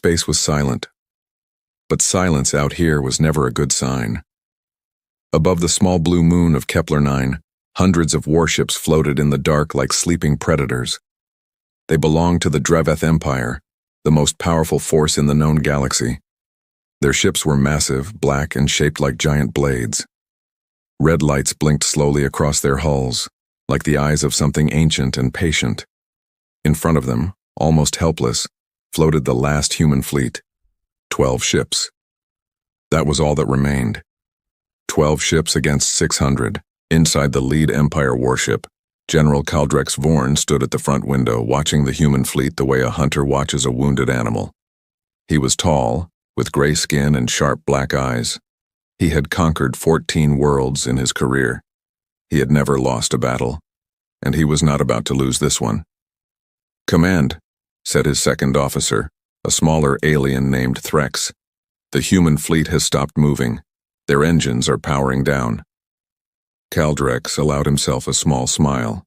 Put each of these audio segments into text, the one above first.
Space was silent. But silence out here was never a good sign. Above the small blue moon of Kepler 9, hundreds of warships floated in the dark like sleeping predators. They belonged to the Galactic Empire, the most powerful force in the known galaxy. Their ships were massive, black, and shaped like giant blades. Red lights blinked slowly across their hulls, like the eyes of something ancient and patient. In front of them, almost helpless, floated the last human fleet. 12 ships. That was all that remained. 12 ships against 600. Inside the lead Empire warship, General Kaldrex Vorn stood at the front window watching the human fleet the way a hunter watches a wounded animal. He was tall, with gray skin and sharp black eyes. He had conquered 14 worlds in his career. He had never lost a battle, and he was not about to lose this one. "Command," said his second officer, a smaller alien named Threx. "The human fleet has stopped moving. Their engines are powering down." Kaldrex allowed himself a small smile.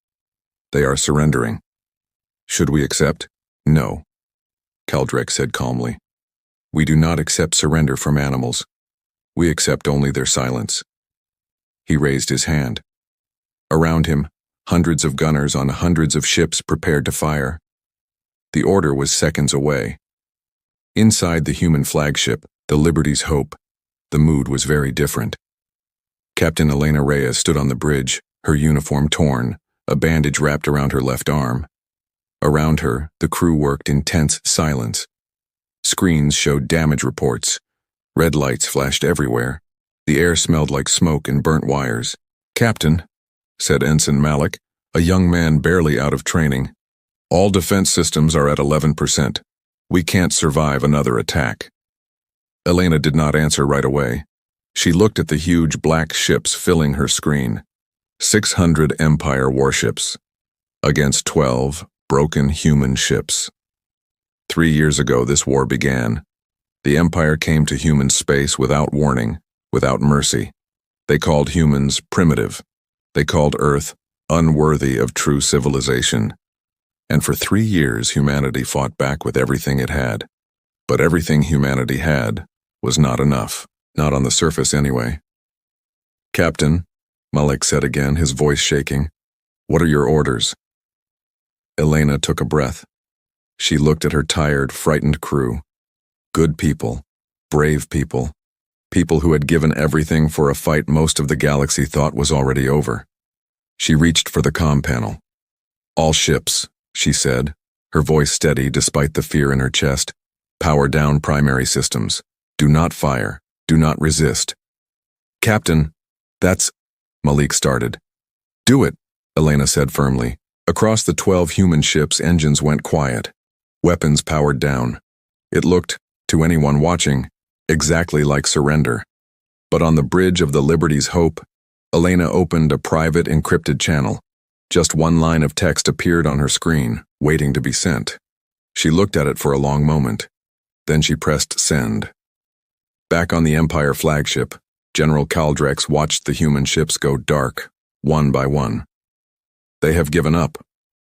"They are surrendering." "Should we accept?" "No," Kaldrex said calmly. "We do not accept surrender from animals. We accept only their silence." He raised his hand. Around him, hundreds of gunners on hundreds of ships prepared to fire. The order was seconds away. Inside the human flagship, the Liberty's Hope, the mood was very different. Captain Elena Reyes stood on the bridge, her uniform torn, a bandage wrapped around her left arm. Around her, the crew worked in tense silence. Screens showed damage reports. Red lights flashed everywhere. The air smelled like smoke and burnt wires. "Captain," said Ensign Malik, a young man barely out of training, "all defense systems are at 11%. We can't survive another attack." Elena did not answer right away. She looked at the huge black ships filling her screen. 600 Empire warships against 12 broken human ships. 3 years ago, this war began. The Empire came to human space without warning, without mercy. They called humans primitive. They called Earth unworthy of true civilization. And for 3 years, humanity fought back with everything it had. But everything humanity had was not enough, not on the surface anyway. "Captain," Malik said again, his voice shaking, "what are your orders?" Elena took a breath. She looked at her tired, frightened crew. Good people, brave people, people who had given everything for a fight most of the galaxy thought was already over. She reached for the comm panel. "All ships," she said, her voice steady despite the fear in her chest. "Power down primary systems. Do not fire. Do not resist." "Captain, that's—" Malik started. "Do it," Elena said firmly. Across the 12 human ships, engines went quiet. Weapons powered down. It looked, to anyone watching, exactly like surrender. But on the bridge of the Liberty's Hope, Elena opened a private encrypted channel. Just one line of text appeared on her screen, waiting to be sent. She looked at it for a long moment. Then she pressed send. Back on the Empire flagship, General Kaldrex watched the human ships go dark, one by one. "They have given up,"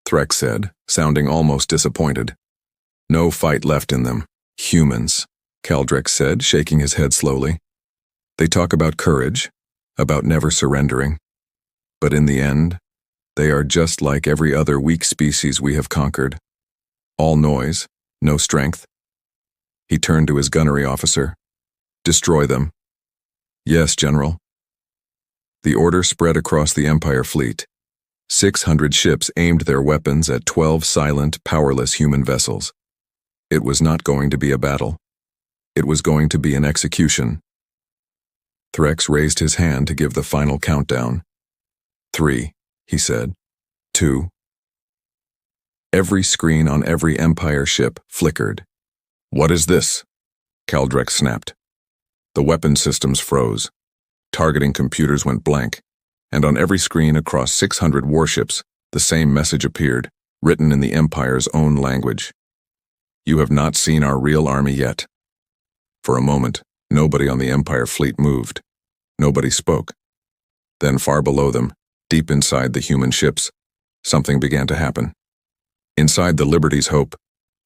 Threx said, sounding almost disappointed. "No fight left in them. Humans," Kaldrex said, shaking his head slowly. "They talk about courage, about never surrendering. But in the end, they are just like every other weak species we have conquered. All noise, no strength." He turned to his gunnery officer. "Destroy them." "Yes, General." The order spread across the Empire fleet. 600 ships aimed their weapons at 12 silent, powerless human vessels. It was not going to be a battle. It was going to be an execution. Threx raised his hand to give the final countdown. 3, he said. 2. Every screen on every Empire ship flickered. "What is this?" Kaldrex snapped. The weapon systems froze. Targeting computers went blank, and on every screen across 600 warships, the same message appeared, written in the Empire's own language. "You have not seen our real army yet." For a moment, nobody on the Empire fleet moved. Nobody spoke. Then far below them, deep inside the human ships, something began to happen. Inside the Liberty's Hope,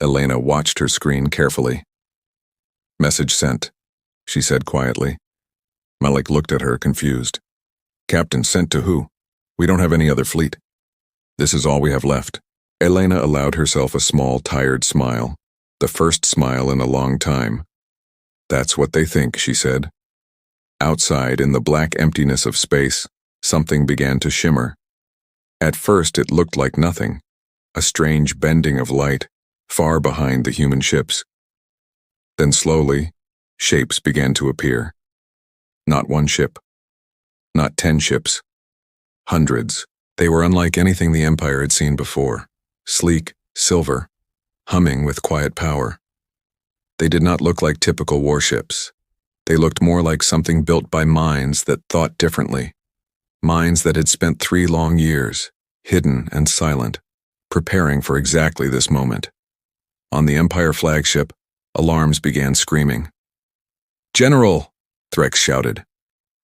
Elena watched her screen carefully. Message sent, she said quietly. Malik looked at her, confused. Captain, sent to who? We don't have any other fleet. This is all we have left. Elena allowed herself a small, tired smile, the first smile in a long time. That's what they think, she said. Outside, in the black emptiness of space, something began to shimmer. At first, it looked like nothing, a strange bending of light, far behind the human ships. Then slowly, shapes began to appear. Not one ship. Not 10 ships. Hundreds. They were unlike anything the Empire had seen before. Sleek, silver, humming with quiet power. They did not look like typical warships. They looked more like something built by minds that thought differently. Minds that had spent 3 long years, hidden and silent, preparing for exactly this moment. On the Empire flagship, alarms began screaming. General, Threx shouted.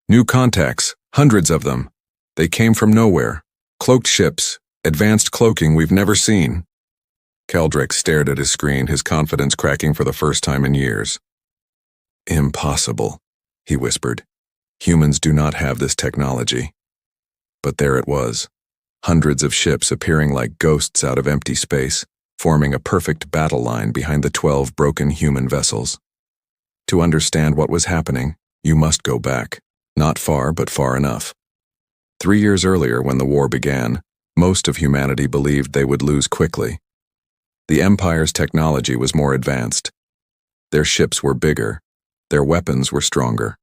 New contacts, hundreds of them. They came from nowhere. Cloaked ships, advanced cloaking we've never seen. Keldrick stared at his screen, his confidence cracking for the first time in years. Impossible, he whispered. Humans do not have this technology. But there it was. Hundreds of ships appearing like ghosts out of empty space, forming a perfect battle line behind the 12 broken human vessels. To understand what was happening, you must go back. Not far, but far enough. 3 years earlier, when the war began, most of humanity believed they would lose quickly. The Empire's technology was more advanced. Their ships were bigger. Their weapons were stronger.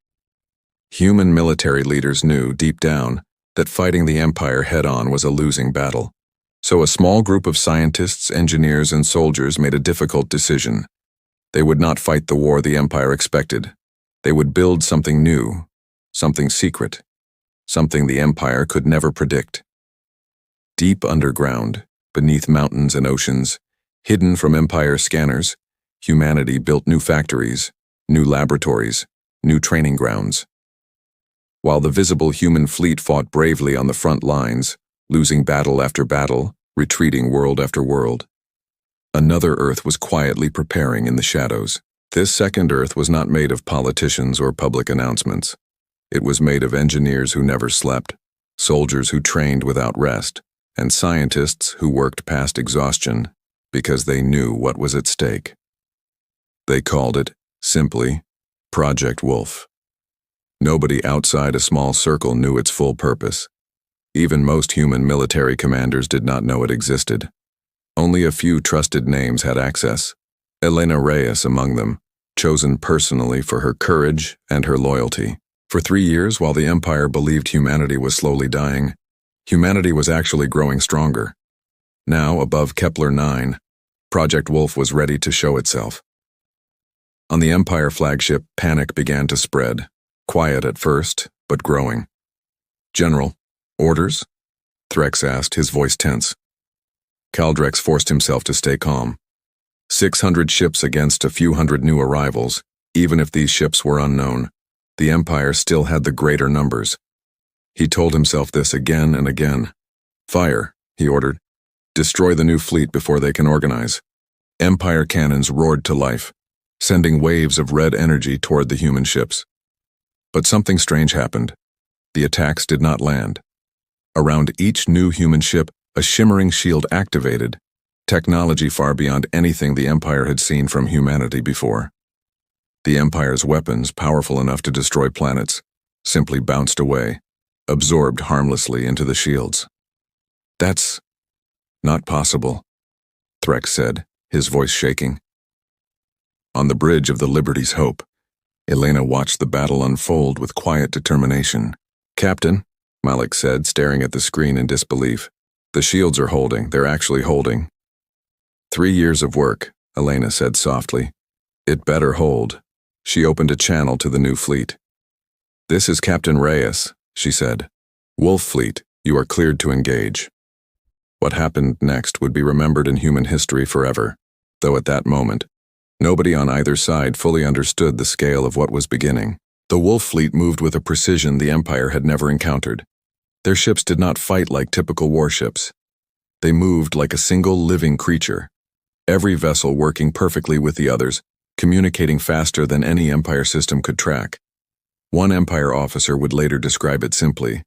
Human military leaders knew, deep down, that fighting the Empire head-on was a losing battle. So a small group of scientists, engineers, and soldiers made a difficult decision. They would not fight the war the Empire expected. They would build something new, something secret, something the Empire could never predict. Deep underground, beneath mountains and oceans, hidden from Empire scanners, humanity built new factories, new laboratories, new training grounds. While the visible human fleet fought bravely on the front lines, losing battle after battle, retreating world after world, another Earth was quietly preparing in the shadows. This second Earth was not made of politicians or public announcements. It was made of engineers who never slept, soldiers who trained without rest, and scientists who worked past exhaustion because they knew what was at stake. They called it, simply, Project Wolf. Nobody outside a small circle knew its full purpose. Even most human military commanders did not know it existed. Only a few trusted names had access, Elena Reyes among them, chosen personally for her courage and her loyalty. For 3 years, while the Empire believed humanity was slowly dying, humanity was actually growing stronger. Now, above Kepler 9, Project Wolf was ready to show itself. On the Empire flagship, panic began to spread, quiet at first, but growing. General, orders? Threx asked, his voice tense. Kaldrex forced himself to stay calm. 600 ships against a few hundred new arrivals, even if these ships were unknown. The Empire still had the greater numbers. He told himself this again and again. Fire, he ordered. Destroy the new fleet before they can organize. Empire cannons roared to life, sending waves of red energy toward the human ships. But something strange happened. The attacks did not land. Around each new human ship, a shimmering shield activated, technology far beyond anything the Empire had seen from humanity before. The Empire's weapons, powerful enough to destroy planets, simply bounced away, absorbed harmlessly into the shields. That's not possible, Threx said, his voice shaking. On the bridge of the Liberty's Hope, Elena watched the battle unfold with quiet determination. Captain, Malik said, staring at the screen in disbelief. The shields are holding. They're actually holding. 3 years of work, Elena said softly. It better hold. She opened a channel to the new fleet. This is Captain Reyes, she said. Wolf Fleet, you are cleared to engage. What happened next would be remembered in human history forever, though at that moment, nobody on either side fully understood the scale of what was beginning. The Wolf Fleet moved with a precision the Empire had never encountered. Their ships did not fight like typical warships. They moved like a single living creature, every vessel working perfectly with the others, communicating faster than any Empire system could track. One Empire officer would later describe it simply: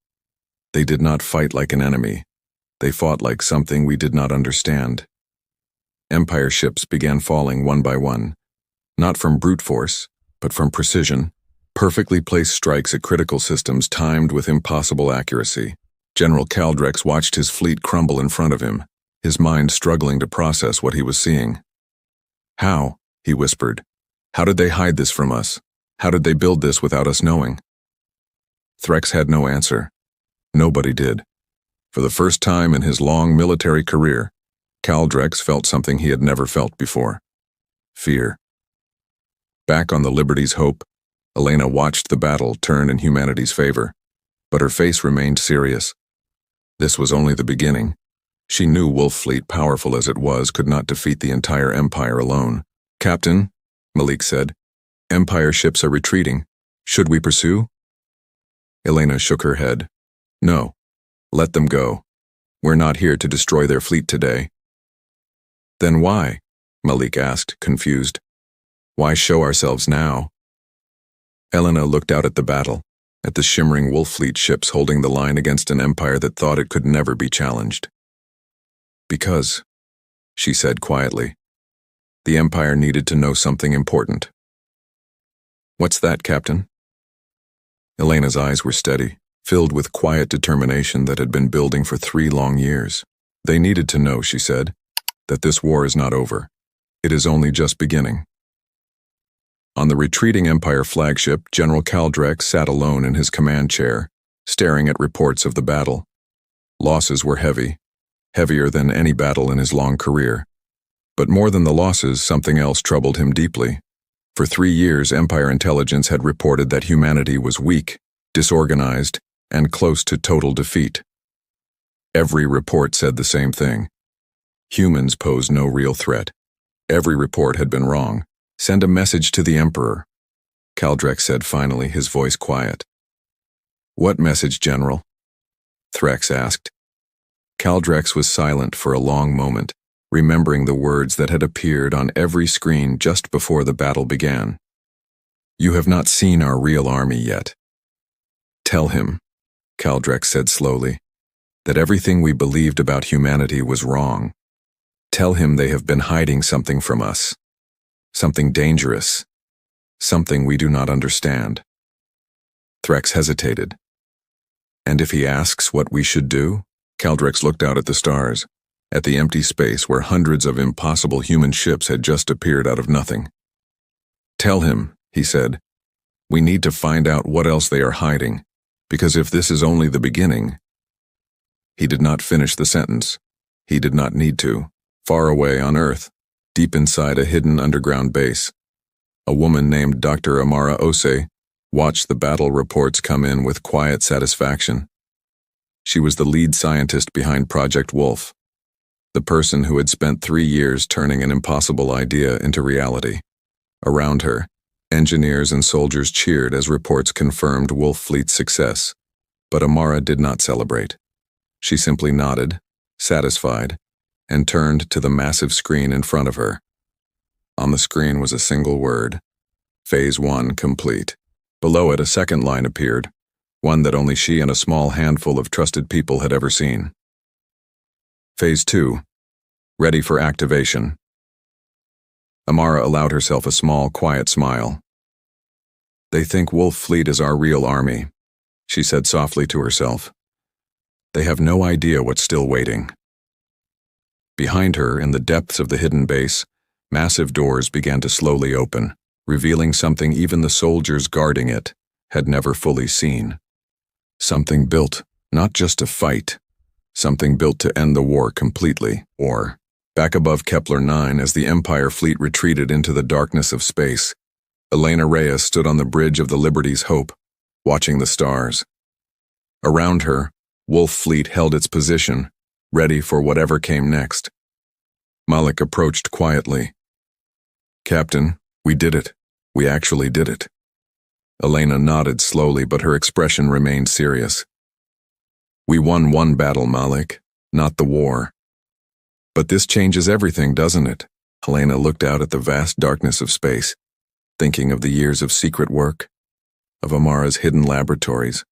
"They did not fight like an enemy. They fought like something we did not understand." Empire ships began falling one by one, not from brute force, but from precision, perfectly placed strikes at critical systems timed with impossible accuracy. General Caldrex watched his fleet crumble in front of him, his mind struggling to process what he was seeing. "How?" he whispered. "How did they hide this from us? How did they build this without us knowing?" Threx had no answer. Nobody did. For the first time in his long military career, Caldrex felt something he had never felt before: fear. Back on the Liberty's Hope, Elena watched the battle turn in humanity's favor, but her face remained serious. This was only the beginning. She knew Wolf Fleet, powerful as it was, could not defeat the entire Empire alone. "Captain," Malik said, "Empire ships are retreating. Should we pursue?" Elena shook her head. "No. Let them go. We're not here to destroy their fleet today." "Then why?" Malik asked, confused. "Why show ourselves now?" Elena looked out at the battle, at the shimmering Wolf Fleet ships holding the line against an empire that thought it could never be challenged. "Because," she said quietly, "the Empire needed to know something important." "What's that, Captain?" Elena's eyes were steady, filled with quiet determination that had been building for 3 long years. "They needed to know," she said, "that this war is not over. It is only just beginning." On the retreating Empire flagship, General Caldrex sat alone in his command chair, staring at reports of the battle. Losses were heavy, heavier than any battle in his long career. But more than the losses, something else troubled him deeply. For 3 years, Empire intelligence had reported that humanity was weak, disorganized, and close to total defeat. Every report said the same thing: humans pose no real threat. Every report had been wrong. "Send a message to the Emperor," Caldrex said finally, his voice quiet. "What message, General?" Threx asked. Caldrex was silent for a long moment, remembering the words that had appeared on every screen just before the battle began. "You have not seen our real army yet. Tell him," Caldrex said slowly, "that everything we believed about humanity was wrong. Tell him they have been hiding something from us. Something dangerous. Something we do not understand." Threx hesitated. "And if he asks what we should do?" Caldrex looked out at the stars, at the empty space where hundreds of impossible human ships had just appeared out of nothing. "Tell him," he said, "we need to find out what else they are hiding, because if this is only the beginning—" He did not finish the sentence. He did not need to. Far away on Earth, deep inside a hidden underground base, a woman named Dr. Amara Ose watched the battle reports come in with quiet satisfaction. She was the lead scientist behind Project Wolf, the person who had spent 3 years turning an impossible idea into reality. Around her, engineers and soldiers cheered as reports confirmed Wolf Fleet's success, but Amara did not celebrate. She simply nodded, satisfied, and turned to the massive screen in front of her. On the screen was a single word: Phase 1 complete. Below it, a second line appeared, one that only she and a small handful of trusted people had ever seen. Phase 2, ready for activation. Amara allowed herself a small, quiet smile. "They think Wolf Fleet is our real army," she said softly to herself. "They have no idea what's still waiting." Behind her, in the depths of the hidden base, massive doors began to slowly open, revealing something even the soldiers guarding it had never fully seen. Something built, not just to fight, something built to end the war completely, or, back above Kepler 9 as the Empire fleet retreated into the darkness of space, Elena Reyes stood on the bridge of the Liberty's Hope, watching the stars. Around her, Wolf Fleet held its position, ready for whatever came next. Malik approached quietly. "Captain, we did it. We actually did it." Elena nodded slowly, but her expression remained serious. "We won one battle, Malik, not the war." "But this changes everything, doesn't it?" Elena looked out at the vast darkness of space. thinking of the years of secret work, of Amara's hidden laboratories,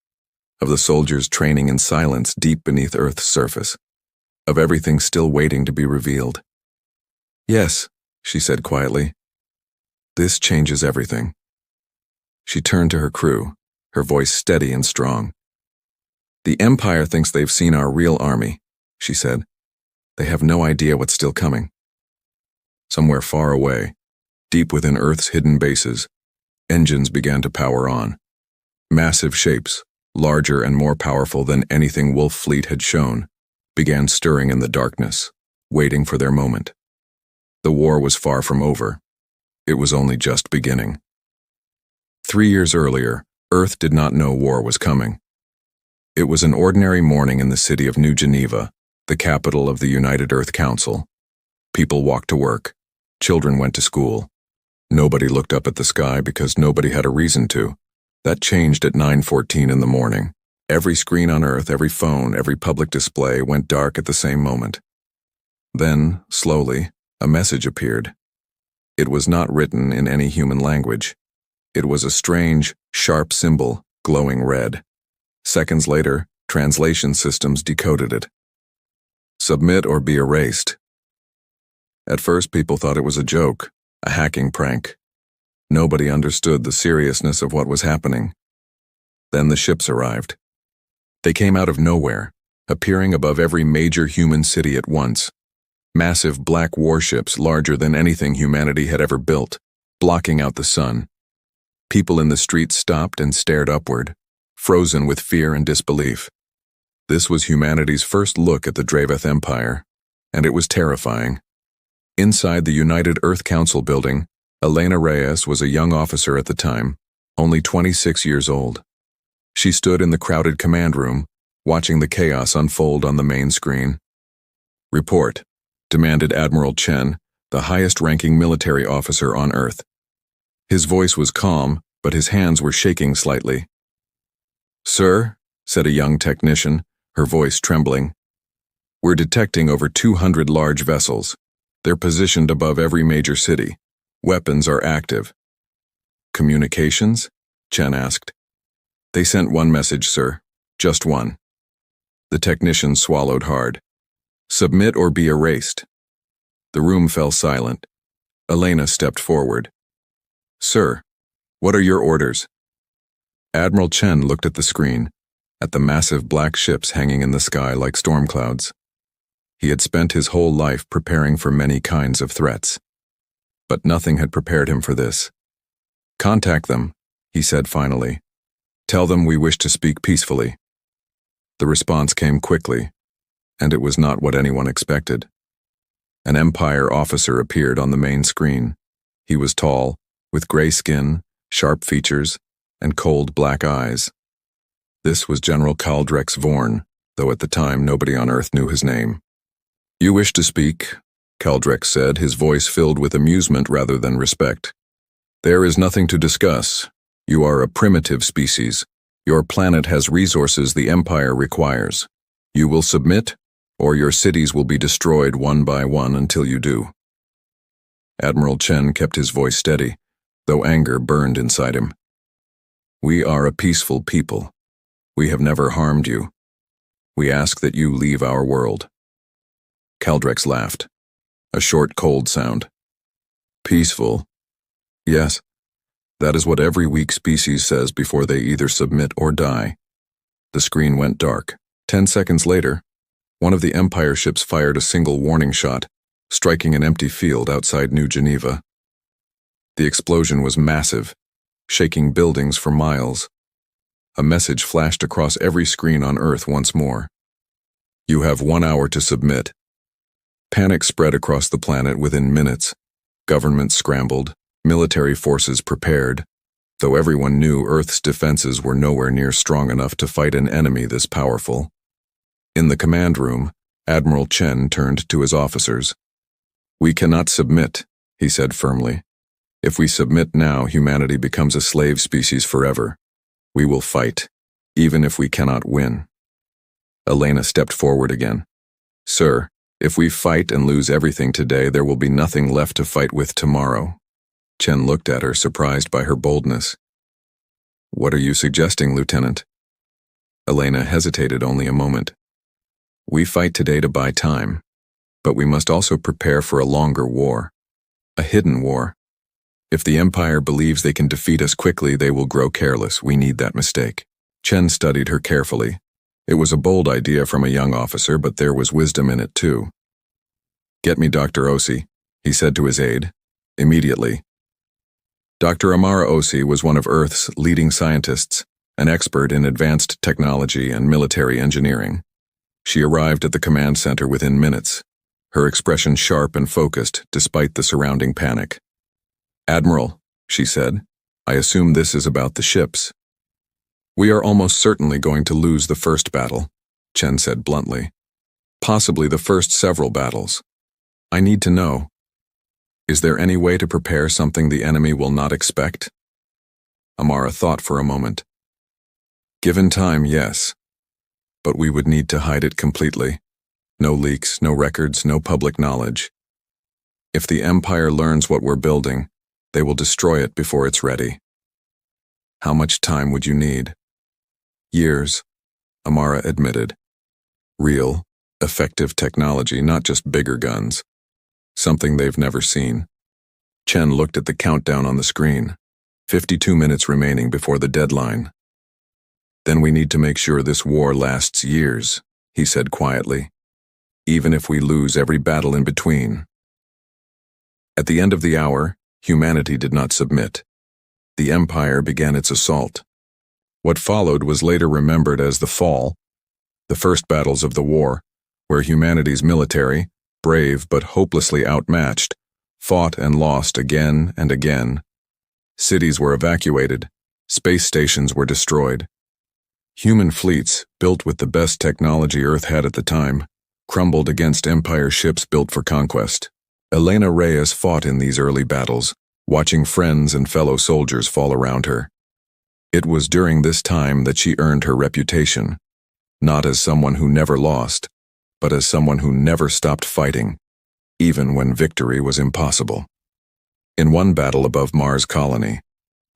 of the soldiers training in silence deep beneath Earth's surface, of everything still waiting to be revealed. "Yes," she said quietly. "This changes everything." She turned to her crew, her voice steady and strong. "The Empire thinks they've seen our real army," she said. "They have no idea what's still coming." Somewhere far away, deep within Earth's hidden bases, engines began to power on. Massive shapes, larger and more powerful than anything Wolf Fleet had shown, began stirring in the darkness, waiting for their moment. The war was far from over. It was only just beginning. 3 years earlier, Earth did not know war was coming. It was an ordinary morning in the city of New Geneva, the capital of the United Earth Council. People walked to work. Children went to school. Nobody looked up at the sky because nobody had a reason to. That changed at 9:14 in the morning. Every screen on Earth, every phone, every public display went dark at the same moment. Then, slowly, a message appeared. It was not written in any human language. It was a strange, sharp symbol, glowing red. Seconds later, translation systems decoded it. "Submit or be erased." At first, people thought it was a joke, a hacking prank. Nobody understood the seriousness of what was happening. Then the ships arrived. They came out of nowhere, appearing above every major human city at once. Massive black warships larger than anything humanity had ever built, blocking out the sun. People in the streets stopped and stared upward, frozen with fear and disbelief. This was humanity's first look at the Galactic Empire, and it was terrifying. Inside the United Earth Council building, Elena Reyes was a young officer at the time, only 26 years old. She stood in the crowded command room, watching the chaos unfold on the main screen. "Report," demanded Admiral Chen, the highest-ranking military officer on Earth. His voice was calm, but his hands were shaking slightly. "Sir," said a young technician, her voice trembling, "we're detecting over 200 large vessels. They're positioned above every major city. Weapons are active." "Communications?" Chen asked. "They sent one message, sir. Just one." The technician swallowed hard. "Submit or be erased." The room fell silent. Elena stepped forward. "Sir, what are your orders?" Admiral Chen looked at the screen, at the massive black ships hanging in the sky like storm clouds. He had spent his whole life preparing for many kinds of threats. But nothing had prepared him for this. "Contact them," he said finally. "Tell them we wish to speak peacefully." The response came quickly, and it was not what anyone expected. An Empire officer appeared on the main screen. He was tall, with gray skin, sharp features, and cold black eyes. This was General Kaldrex Vorn, though at the time nobody on Earth knew his name. "You wish to speak," Kaldrex said, his voice filled with amusement rather than respect. "There is nothing to discuss. You are a primitive species. Your planet has resources the Empire requires. You will submit, or your cities will be destroyed one by one until you do." Admiral Chen kept his voice steady, though anger burned inside him. "We are a peaceful people. We have never harmed you. We ask that you leave our world." Kaldrex laughed. A short, cold sound. "Peaceful? Yes. That is what every weak species says before they either submit or die." The screen went dark. 10 seconds later, one of the Empire ships fired a single warning shot, striking an empty field outside New Geneva. The explosion was massive, shaking buildings for miles. A message flashed across every screen on Earth once more. "You have 1 hour to submit." Panic spread across the planet within minutes. Governments scrambled, military forces prepared, though everyone knew Earth's defenses were nowhere near strong enough to fight an enemy this powerful. In the command room, Admiral Chen turned to his officers. "We cannot submit," he said firmly. "If we submit now, humanity becomes a slave species forever. We will fight, even if we cannot win." Elena stepped forward again. "Sir, if we fight and lose everything today, there will be nothing left to fight with tomorrow." Chen looked at her, surprised by her boldness. "What are you suggesting, Lieutenant?" Elena hesitated only a moment. "We fight today to buy time, but we must also prepare for a longer war. A hidden war. If the Empire believes they can defeat us quickly, they will grow careless. We need that mistake." Chen studied her carefully. It was a bold idea from a young officer, but there was wisdom in it too. "Get me Dr. Osi," he said to his aide. "Immediately." Dr. Amara Osi was one of Earth's leading scientists, an expert in advanced technology and military engineering. She arrived at the command center within minutes, her expression sharp and focused despite the surrounding panic. "Admiral," she said, "I assume this is about the ships." "We are almost certainly going to lose the first battle," Chen said bluntly. "Possibly the first several battles. I need to know. Is there any way to prepare something the enemy will not expect?" Amara thought for a moment. "Given time, yes. But we would need to hide it completely. No leaks, no records, no public knowledge. If the Empire learns what we're building, they will destroy it before it's ready." "How much time would you need?" "Years," Amara admitted. "Real, effective technology, not just bigger guns. Something they've never seen." Chen looked at the countdown on the screen. 52 minutes remaining before the deadline. "Then we need to make sure this war lasts years," he said quietly. "Even if we lose every battle in between." At the end of the hour, humanity did not submit. The Empire began its assault. What followed was later remembered as the Fall, the first battles of the war, where humanity's military, brave but hopelessly outmatched, fought and lost again and again. Cities were evacuated, space stations were destroyed. Human fleets, built with the best technology Earth had at the time, crumbled against Empire ships built for conquest. Elena Reyes fought in these early battles, watching friends and fellow soldiers fall around her. It was during this time that she earned her reputation, not as someone who never lost, but as someone who never stopped fighting, even when victory was impossible. In one battle above Mars Colony,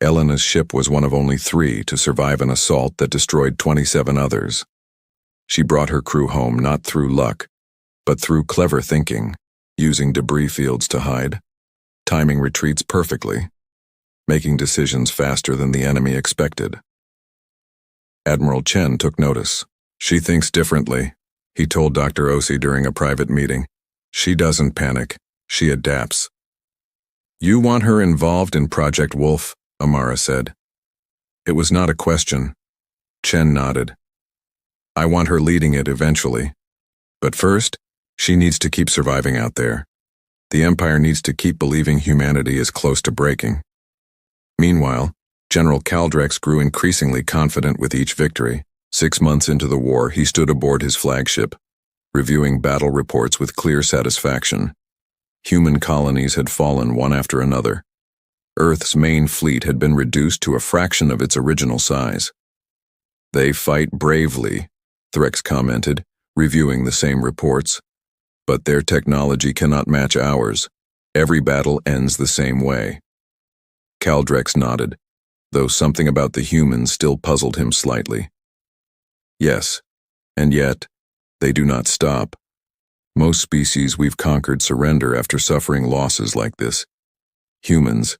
Elena's ship was one of only 3 to survive an assault that destroyed 27 others. She brought her crew home not through luck, but through clever thinking, using debris fields to hide, timing retreats perfectly, making decisions faster than the enemy expected. Admiral Chen took notice. "She thinks differently," he told Dr. Osi during a private meeting. "She doesn't panic. She adapts." "You want her involved in Project Wolf?" Amara said. It was not a question. Chen nodded. "I want her leading it eventually. But first, she needs to keep surviving out there. The Empire needs to keep believing humanity is close to breaking." Meanwhile, General Caldrex grew increasingly confident with each victory. 6 months into the war, he stood aboard his flagship, reviewing battle reports with clear satisfaction. Human colonies had fallen one after another. Earth's main fleet had been reduced to a fraction of its original size. "They fight bravely," Threx commented, reviewing the same reports. "But their technology cannot match ours. Every battle ends the same way." Caldrex nodded, though something about the humans still puzzled him slightly. "Yes, and yet, they do not stop. Most species we've conquered surrender after suffering losses like this. Humans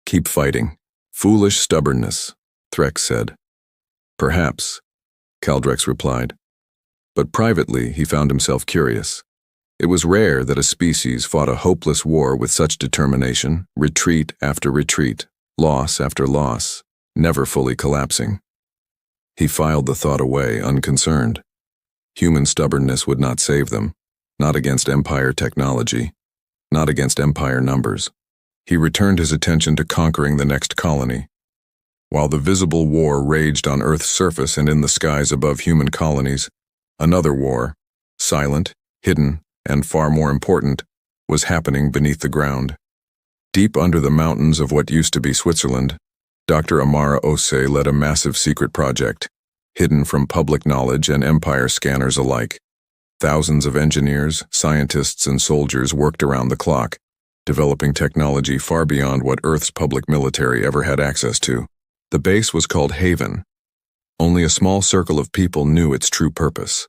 keep fighting." "Foolish stubbornness," Threx said. "Perhaps," Caldrex replied. But privately, he found himself curious. It was rare that a species fought a hopeless war with such determination, retreat after retreat, loss after loss, never fully collapsing. He filed the thought away, unconcerned. Human stubbornness would not save them, not against Empire technology, not against Empire numbers. He returned his attention to conquering the next colony. While the visible war raged on Earth's surface and in the skies above human colonies, another war, silent, hidden, and far more important, was happening beneath the ground. Deep under the mountains of what used to be Switzerland, Dr. Amara Osi led a massive secret project, hidden from public knowledge and Empire scanners alike. Thousands of engineers, scientists, and soldiers worked around the clock, developing technology far beyond what Earth's public military ever had access to. The base was called Haven. Only a small circle of people knew its true purpose.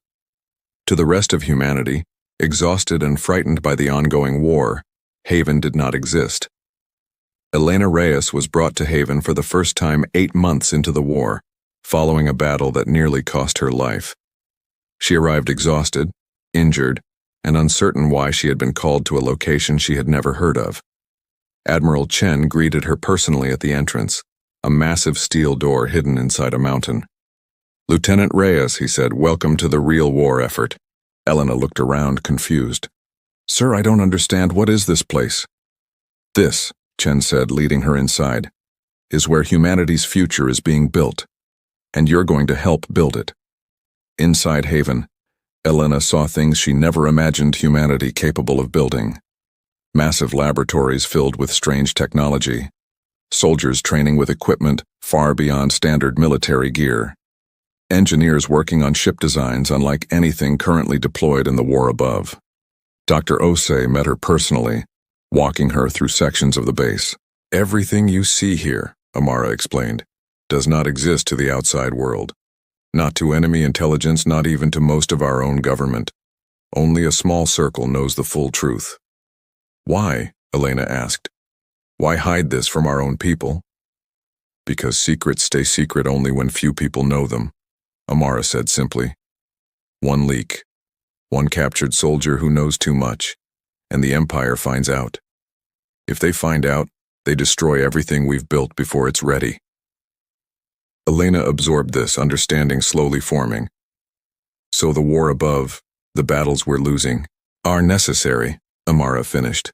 To the rest of humanity, exhausted and frightened by the ongoing war, Haven did not exist. Elena Reyes was brought to Haven for the first time 8 months into the war, following a battle that nearly cost her life. She arrived exhausted, injured, and uncertain why she had been called to a location she had never heard of. Admiral Chen greeted her personally at the entrance, a massive steel door hidden inside a mountain. "Lieutenant Reyes," he said, "welcome to the real war effort." Elena looked around, confused. "Sir, I don't understand. What is this place?" "This," Chen said, leading her inside, "is where humanity's future is being built, and you're going to help build it." Inside Haven, Elena saw things she never imagined humanity capable of building. Massive laboratories filled with strange technology, soldiers training with equipment far beyond standard military gear, engineers working on ship designs unlike anything currently deployed in the war above. Dr. Ose met her personally, walking her through sections of the base. "Everything you see here," Amara explained, "does not exist to the outside world. Not to enemy intelligence, not even to most of our own government. Only a small circle knows the full truth." "Why?" Elena asked. "Why hide this from our own people?" "Because secrets stay secret only when few people know them," Amara said simply. "One leak, one captured soldier who knows too much, and the Empire finds out. If they find out, they destroy everything we've built before it's ready." Elena absorbed this, understanding slowly forming. "So the war above, the battles we're losing, are necessary," Amara finished.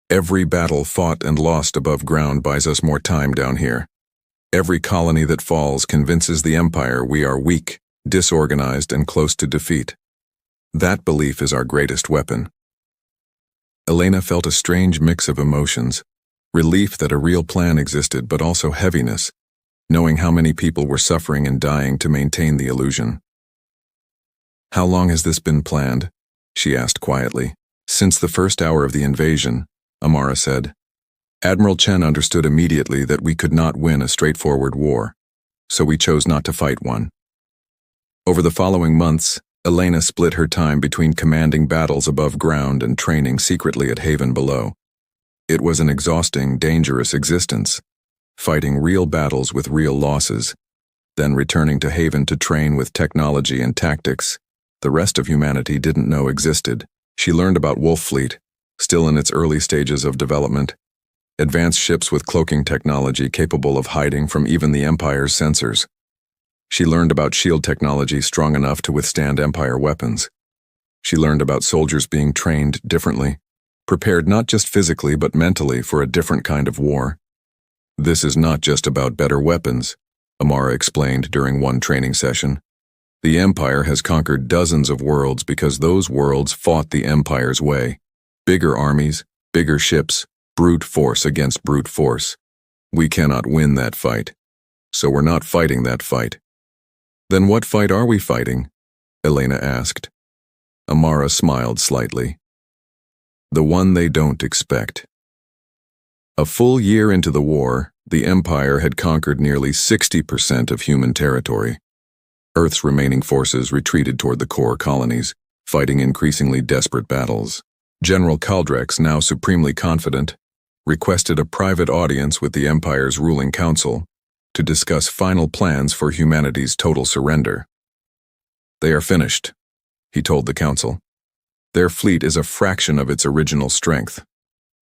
"Every battle fought and lost above ground buys us more time down here. Every colony that falls convinces the Empire we are weak, disorganized, and close to defeat. That belief is our greatest weapon." Elena felt a strange mix of emotions, relief that a real plan existed, but also heaviness, knowing how many people were suffering and dying to maintain the illusion. "How long has this been planned?" she asked quietly. "Since the first hour of the invasion," Amara said. "Admiral Chen understood immediately that we could not win a straightforward war, so we chose not to fight one." Over the following months, Elena split her time between commanding battles above ground and training secretly at Haven below. It was an exhausting, dangerous existence, fighting real battles with real losses, then returning to Haven to train with technology and tactics the rest of humanity didn't know existed. She learned about Wolf Fleet, still in its early stages of development, advanced ships with cloaking technology capable of hiding from even the Empire's sensors. She learned about shield technology strong enough to withstand Empire weapons. She learned about soldiers being trained differently, prepared not just physically but mentally for a different kind of war. "This is not just about better weapons," Amara explained during one training session. "The Empire has conquered dozens of worlds because those worlds fought the Empire's way. Bigger armies, bigger ships, brute force against brute force. We cannot win that fight, so we're not fighting that fight." "Then what fight are we fighting?" Elena asked. Amara smiled slightly. "The one they don't expect." A full year into the war, the Empire had conquered nearly 60% of human territory. Earth's remaining forces retreated toward the core colonies, fighting increasingly desperate battles. General Kaldrex, now supremely confident, requested a private audience with the Empire's ruling council to discuss final plans for humanity's total surrender. "They are finished," he told the council. "Their fleet is a fraction of its original strength.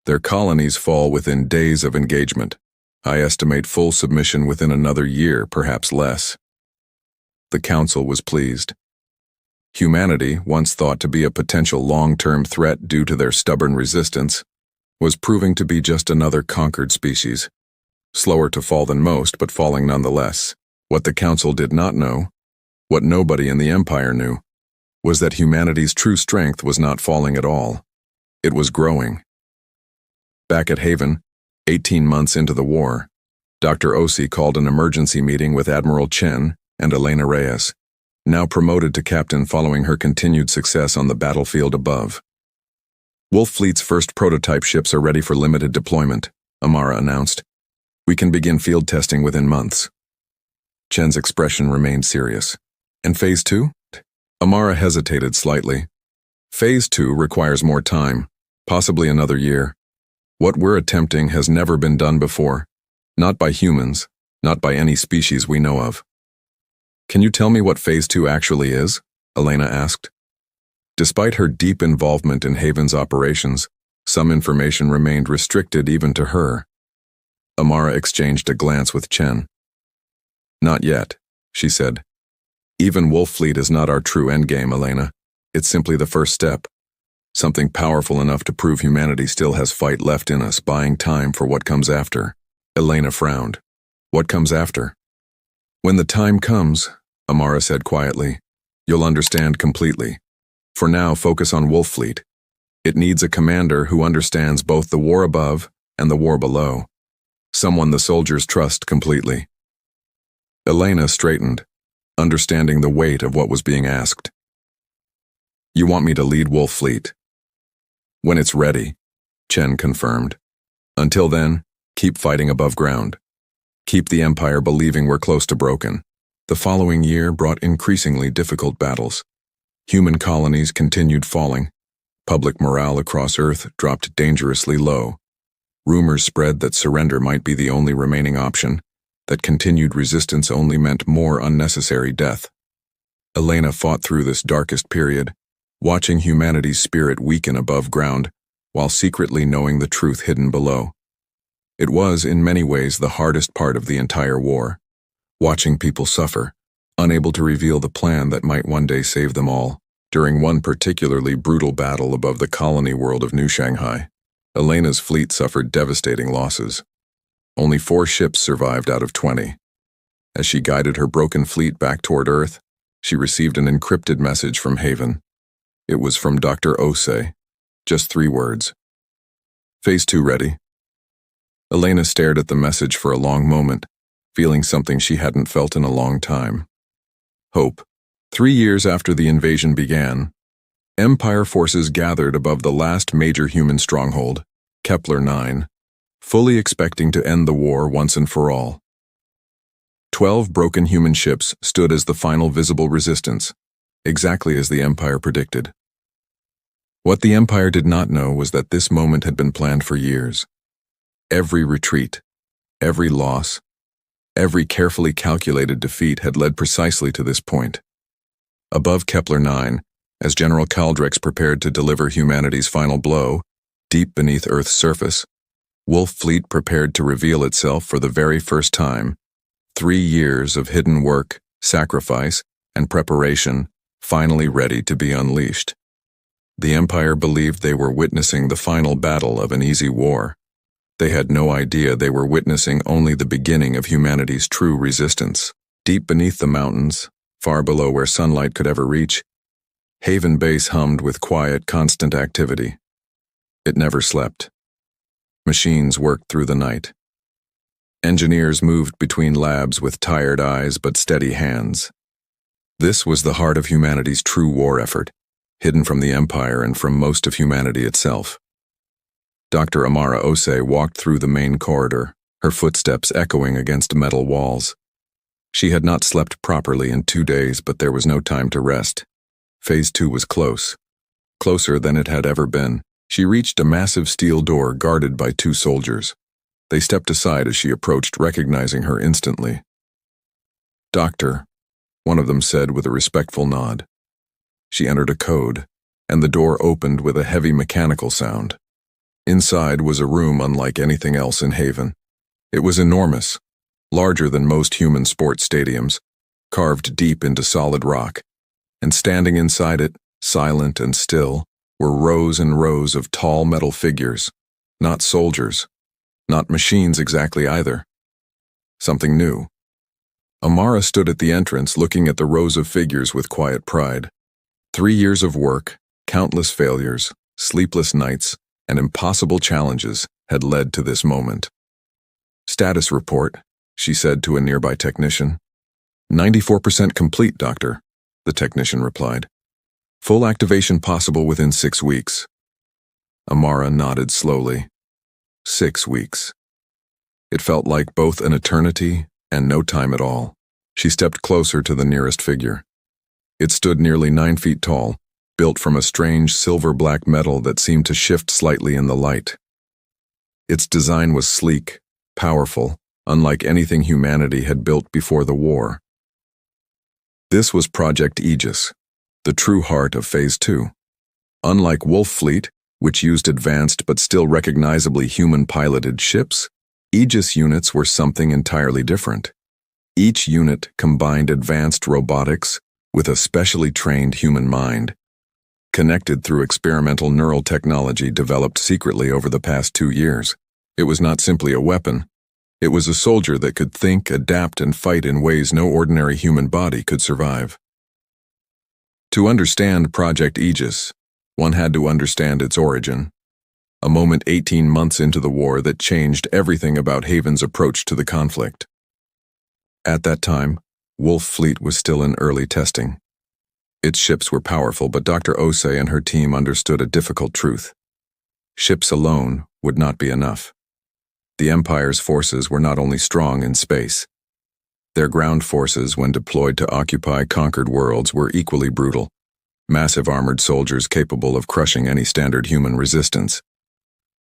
Their colonies fall within days of engagement. I estimate full submission within another year, perhaps less." The council was pleased. Humanity, once thought to be a potential long-term threat due to their stubborn resistance, was proving to be just another conquered species. Slower to fall than most, but falling nonetheless. What the council did not know, what nobody in the Empire knew, was that humanity's true strength was not falling at all. It was growing. Back at Haven, 18 months into the war, Dr. Osi called an emergency meeting with Admiral Chen and Elena Reyes, now promoted to captain following her continued success on the battlefield above. Wolf Fleet's first prototype ships are ready for limited deployment, Amara announced. We can begin field testing within months. Chen's expression remained serious. And Phase 2? Amara hesitated slightly. Phase 2 requires more time, possibly another year. What we're attempting has never been done before. Not by humans, not by any species we know of. Can you tell me what Phase 2 actually is? Elena asked. Despite her deep involvement in Haven's operations, some information remained restricted even to her. Amara exchanged a glance with Chen. Not yet, she said. Even Wolf Fleet is not our true endgame, Elena. It's simply the first step. Something powerful enough to prove humanity still has fight left in us, buying time for what comes after. Elena frowned. What comes after? When the time comes, Amara said quietly, you'll understand completely. For now, focus on Wolf Fleet. It needs a commander who understands both the war above and the war below. Someone the soldiers trust completely. Elena straightened, understanding the weight of what was being asked. You want me to lead Wolf Fleet? When it's ready, Chen confirmed. Until then, keep fighting above ground. Keep the Empire believing we're close to broken. The following year brought increasingly difficult battles. Human colonies continued falling. Public morale across Earth dropped dangerously low. Rumors spread that surrender might be the only remaining option, that continued resistance only meant more unnecessary death. Elena fought through this darkest period, watching humanity's spirit weaken above ground, while secretly knowing the truth hidden below. It was, in many ways, the hardest part of the entire war, watching people suffer, unable to reveal the plan that might one day save them all. During one particularly brutal battle above the colony world of New Shanghai, Elena's fleet suffered devastating losses. Only 4 ships survived out of 20. As she guided her broken fleet back toward Earth, she received an encrypted message from Haven. It was from Dr. Osei. Just 3 words. Phase 2 ready. Elena stared at the message for a long moment, feeling something she hadn't felt in a long time. Hope. 3 years after the invasion began, Empire forces gathered above the last major human stronghold, Kepler 9, fully expecting to end the war once and for all. 12 broken human ships stood as the final visible resistance, exactly as the Empire predicted. What the Empire did not know was that this moment had been planned for years. Every retreat, every loss, every carefully calculated defeat had led precisely to this point. Above Kepler 9, as General Kaldrex prepared to deliver humanity's final blow, deep beneath Earth's surface, Wolf Fleet prepared to reveal itself for the very first time. 3 years of hidden work, sacrifice, and preparation, finally ready to be unleashed. The Empire believed they were witnessing the final battle of an easy war. They had no idea they were witnessing only the beginning of humanity's true resistance. Deep beneath the mountains, far below where sunlight could ever reach, Haven Base hummed with quiet, constant activity. It never slept. Machines worked through the night. Engineers moved between labs with tired eyes but steady hands. This was the heart of humanity's true war effort, hidden from the Empire and from most of humanity itself. Dr. Amara Osei walked through the main corridor, her footsteps echoing against metal walls. She had not slept properly in 2 days, but there was no time to rest. Phase 2 was close. Closer than it had ever been. She reached a massive steel door guarded by 2 soldiers. They stepped aside as she approached, recognizing her instantly. "Doctor," one of them said with a respectful nod. She entered a code, and the door opened with a heavy mechanical sound. Inside was a room unlike anything else in Haven. It was enormous, larger than most human sports stadiums, carved deep into solid rock, and standing inside it, silent and still, were rows and rows of tall metal figures, not soldiers, not machines exactly either. Something new. Amara stood at the entrance looking at the rows of figures with quiet pride. 3 years of work, countless failures, sleepless nights, and impossible challenges had led to this moment. "Status report," she said to a nearby technician. 94% complete, Doctor," the technician replied. "Full activation possible within 6 weeks." Amara nodded slowly. 6 weeks. It felt like both an eternity and no time at all. She stepped closer to the nearest figure. It stood nearly 9 feet tall, built from a strange silver-black metal that seemed to shift slightly in the light. Its design was sleek, powerful, unlike anything humanity had built before the war. This was Project Aegis, the true heart of Phase 2. Unlike Wolf Fleet, which used advanced but still recognizably human-piloted ships, Aegis units were something entirely different. Each unit combined advanced robotics with a specially trained human mind, connected through experimental neural technology developed secretly over the past 2 years. It was not simply a weapon. It was a soldier that could think, adapt, and fight in ways no ordinary human body could survive. To understand Project Aegis, one had to understand its origin, a moment 18 months into the war that changed everything about Haven's approach to the conflict. At that time, Wolf Fleet was still in early testing. Its ships were powerful, but Dr. Osei and her team understood a difficult truth. Ships alone would not be enough. The Empire's forces were not only strong in space. Their ground forces, when deployed to occupy conquered worlds, were equally brutal. Massive armored soldiers capable of crushing any standard human resistance.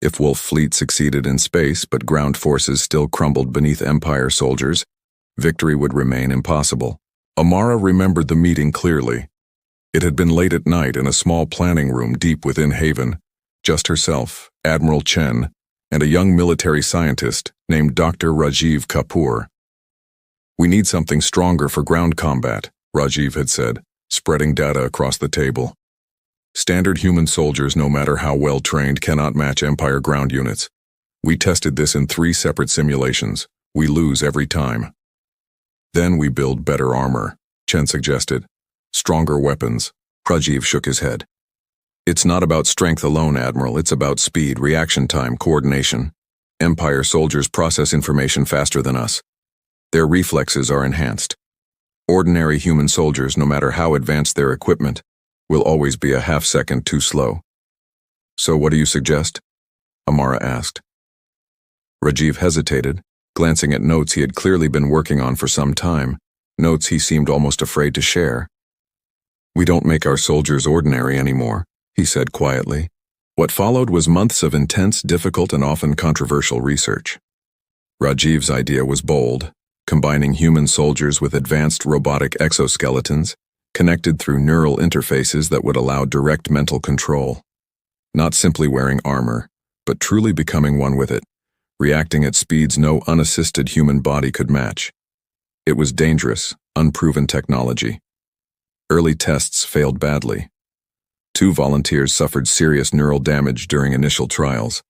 If Wolf Fleet succeeded in space but ground forces still crumbled beneath Empire soldiers, victory would remain impossible. Amara remembered the meeting clearly. It had been late at night in a small planning room deep within Haven. Just herself, Admiral Chen, and a young military scientist named Dr. Rajiv Kapoor. "We need something stronger for ground combat," Rajiv had said, spreading data across the table. "Standard human soldiers, no matter how well trained, cannot match Empire ground units. We tested this in 3 separate simulations. We lose every time." "Then we build better armor," Chen suggested. "Stronger weapons." Rajiv shook his head. "It's not about strength alone, Admiral. It's about speed, reaction time, coordination. Empire soldiers process information faster than us. Their reflexes are enhanced. Ordinary human soldiers, no matter how advanced their equipment, will always be a half-second too slow." "So what do you suggest?" Amara asked. Rajiv hesitated, glancing at notes he had clearly been working on for some time, notes he seemed almost afraid to share. "We don't make our soldiers ordinary anymore," he said quietly. What followed was months of intense, difficult, and often controversial research. Rajiv's idea was bold, combining human soldiers with advanced robotic exoskeletons, connected through neural interfaces that would allow direct mental control. Not simply wearing armor, but truly becoming one with it, reacting at speeds no unassisted human body could match. It was dangerous, unproven technology. Early tests failed badly. 2 volunteers suffered serious neural damage during initial trials,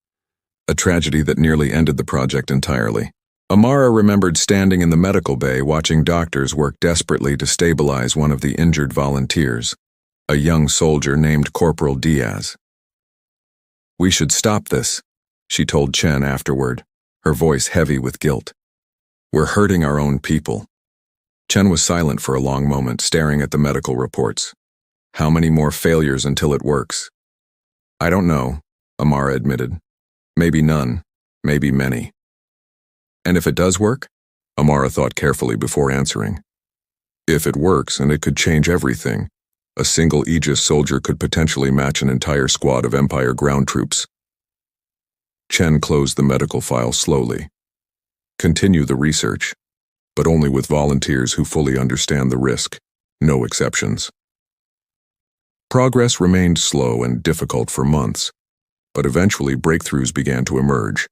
a tragedy that nearly ended the project entirely. Amara remembered standing in the medical bay watching doctors work desperately to stabilize one of the injured volunteers, a young soldier named Corporal Diaz. "We should stop this," she told Chen afterward, her voice heavy with guilt. "We're hurting our own people." Chen was silent for a long moment, staring at the medical reports. "How many more failures until it works?" "I don't know," Amara admitted. "Maybe none, maybe many." "And if it does work?" Amara thought carefully before answering. "If it works, and it could change everything, a single Aegis soldier could potentially match an entire squad of Empire ground troops." Chen closed the medical file slowly. "Continue the research, but only with volunteers who fully understand the risk. No exceptions." Progress remained slow and difficult for months, but eventually breakthroughs began to emerge.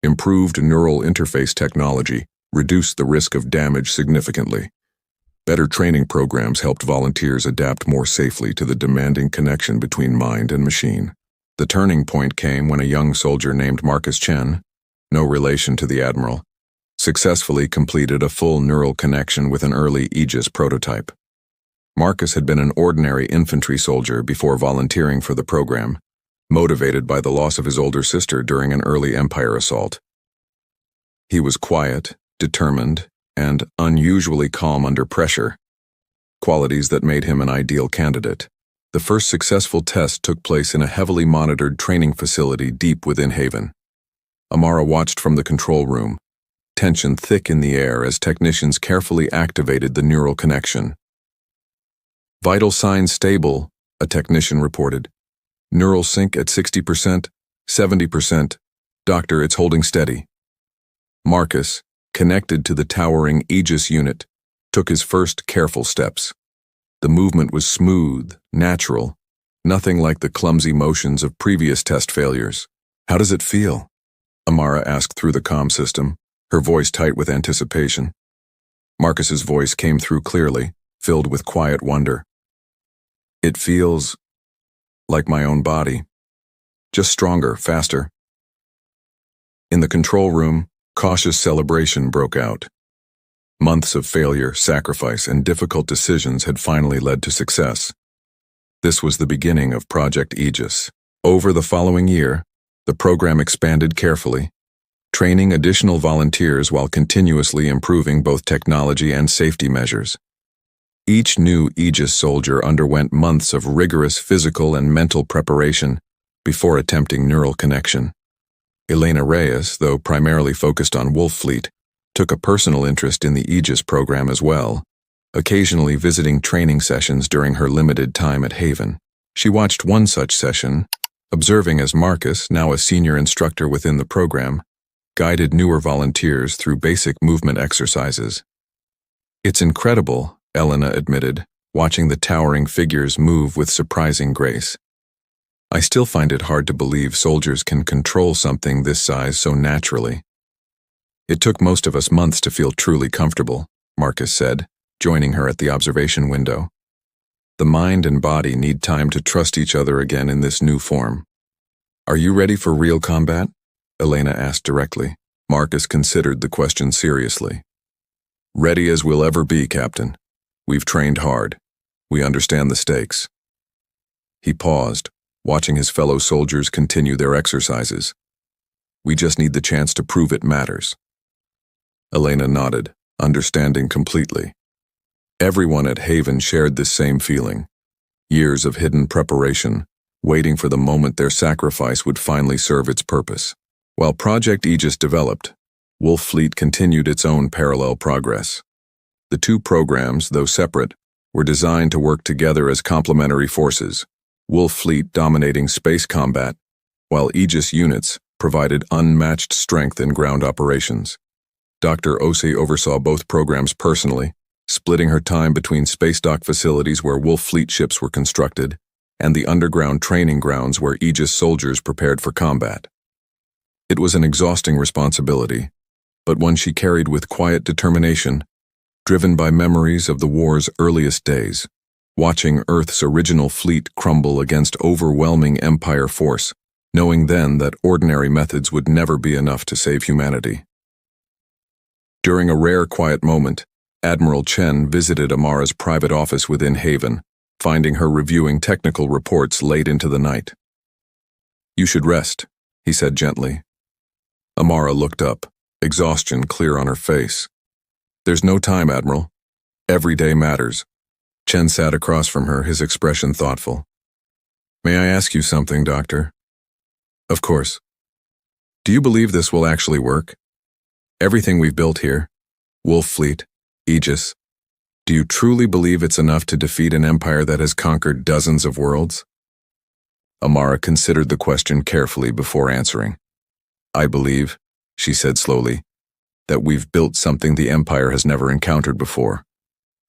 Improved neural interface technology reduced the risk of damage significantly. Better training programs helped volunteers adapt more safely to the demanding connection between mind and machine. The turning point came when a young soldier named Marcus Chen, no relation to the Admiral, successfully completed a full neural connection with an early Aegis prototype. Marcus had been an ordinary infantry soldier before volunteering for the program, motivated by the loss of his older sister during an early Empire assault. He was quiet, determined, and unusually calm under pressure, qualities that made him an ideal candidate. The first successful test took place in a heavily monitored training facility deep within Haven. Amara watched from the control room, tension thick in the air as technicians carefully activated the neural connection. "Vital signs stable," a technician reported. "Neural sync at 60%, 70%. Doctor, it's holding steady." Marcus, connected to the towering Aegis unit, took his first careful steps. The movement was smooth, natural, nothing like the clumsy motions of previous test failures. "How does it feel?" Amara asked through the comm system, her voice tight with anticipation. Marcus's voice came through clearly, filled with quiet wonder. "It feels like my own body. Just stronger, faster." In the control room, cautious celebration broke out. Months of failure, sacrifice, and difficult decisions had finally led to success. This was the beginning of Project Aegis. Over the following year, the program expanded carefully, training additional volunteers while continuously improving both technology and safety measures. Each new Aegis soldier underwent months of rigorous physical and mental preparation before attempting neural connection. Elena Reyes, though primarily focused on Wolf Fleet, took a personal interest in the Aegis program as well, occasionally visiting training sessions during her limited time at Haven. She watched one such session, observing as Marcus, now a senior instructor within the program, guided newer volunteers through basic movement exercises. "It's incredible," Elena admitted, watching the towering figures move with surprising grace. "I still find it hard to believe soldiers can control something this size so naturally." "It took most of us months to feel truly comfortable," Marcus said, joining her at the observation window. "The mind and body need time to trust each other again in this new form." "Are you ready for real combat?" Elena asked directly. Marcus considered the question seriously. "Ready as we'll ever be, Captain. We've trained hard. We understand the stakes." He paused, watching his fellow soldiers continue their exercises. "We just need the chance to prove it matters." Elena nodded, understanding completely. Everyone at Haven shared this same feeling. Years of hidden preparation, waiting for the moment their sacrifice would finally serve its purpose. While Project Aegis developed, Wolf Fleet continued its own parallel progress. The two programs, though separate, were designed to work together as complementary forces, Wolf Fleet dominating space combat, while Aegis units provided unmatched strength in ground operations. Dr. Osei oversaw both programs personally, splitting her time between space dock facilities where Wolf Fleet ships were constructed and the underground training grounds where Aegis soldiers prepared for combat. It was an exhausting responsibility, but one she carried with quiet determination, driven by memories of the war's earliest days, watching Earth's original fleet crumble against overwhelming Empire force, knowing then that ordinary methods would never be enough to save humanity. During a rare quiet moment, Admiral Chen visited Amara's private office within Haven, finding her reviewing technical reports late into the night. "You should rest," he said gently. Amara looked up, exhaustion clear on her face. "There's no time, Admiral. Every day matters." Chen sat across from her, his expression thoughtful. "May I ask you something, Doctor?" "Of course. Do you believe this will actually work? Everything we've built here, Wolf Fleet, Aegis, do you truly believe it's enough to defeat an empire that has conquered dozens of worlds?" Amara considered the question carefully before answering. "I believe," she said slowly, "that we've built something the empire has never encountered before.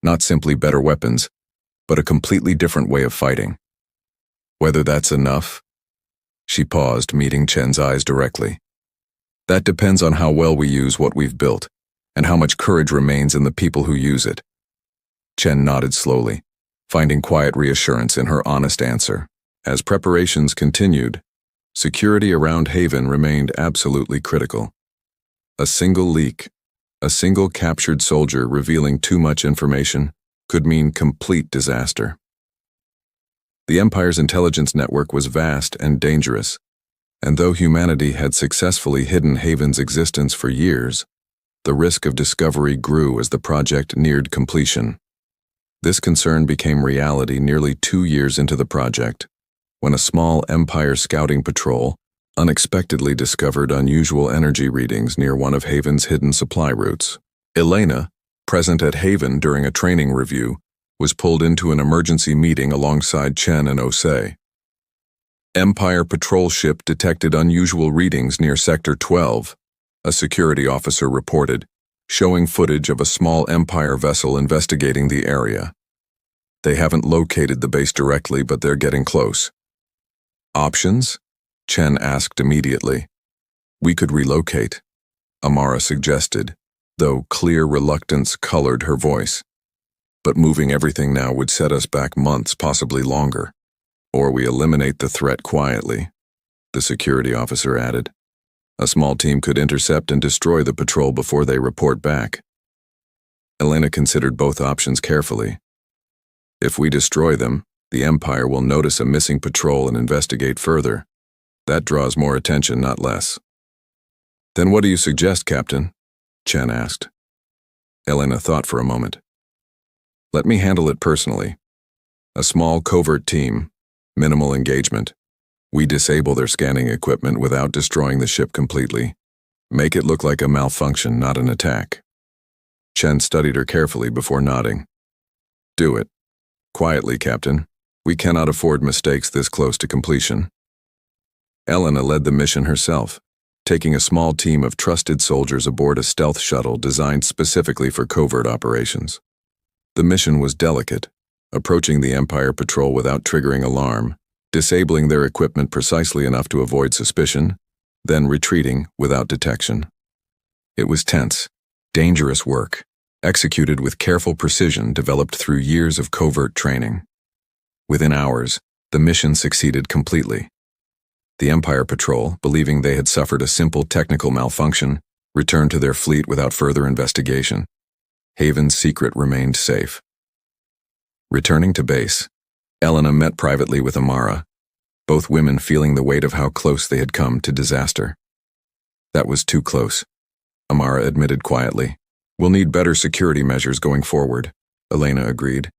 Not simply better weapons, but a completely different way of fighting. Whether that's enough?" She paused, meeting Chen's eyes directly. "That depends on how well we use what we've built, and how much courage remains in the people who use it." Chen nodded slowly, finding quiet reassurance in her honest answer. As preparations continued, security around Haven remained absolutely critical. A single leak, a single captured soldier revealing too much information, could mean complete disaster. The Empire's intelligence network was vast and dangerous, and though humanity had successfully hidden Haven's existence for years, the risk of discovery grew as the project neared completion. This concern became reality nearly 2 years into the project, when a small Empire scouting patrol unexpectedly discovered unusual energy readings near one of Haven's hidden supply routes. Elena, present at Haven during a training review, was pulled into an emergency meeting alongside Chen and Osei. Empire patrol ship detected unusual readings near Sector 12, a security officer reported, showing footage of a small Empire vessel investigating the area. They haven't located the base directly, but they're getting close. Options? Chen asked immediately. We could relocate, Amara suggested, though clear reluctance colored her voice. But moving everything now would set us back months, possibly longer. Or we eliminate the threat quietly, the security officer added. A small team could intercept and destroy the patrol before they report back. Elena considered both options carefully. If we destroy them, the Empire will notice a missing patrol and investigate further. That draws more attention, not less. Then what do you suggest, Captain? Chen asked. Elena thought for a moment. Let me handle it personally. A small covert team, minimal engagement. We disable their scanning equipment without destroying the ship completely. Make it look like a malfunction, not an attack. Chen studied her carefully before nodding. Do it. Quietly, Captain. We cannot afford mistakes this close to completion. Elena led the mission herself, taking a small team of trusted soldiers aboard a stealth shuttle designed specifically for covert operations. The mission was delicate, approaching the Empire patrol without triggering alarm, disabling their equipment precisely enough to avoid suspicion, then retreating without detection. It was tense, dangerous work, executed with careful precision developed through years of covert training. Within hours, the mission succeeded completely. The Empire patrol, believing they had suffered a simple technical malfunction, returned to their fleet without further investigation. Haven's secret remained safe. Returning to base, Elena met privately with Amara, both women feeling the weight of how close they had come to disaster. That was too close, Amara admitted quietly. We'll need better security measures going forward, Elena agreed.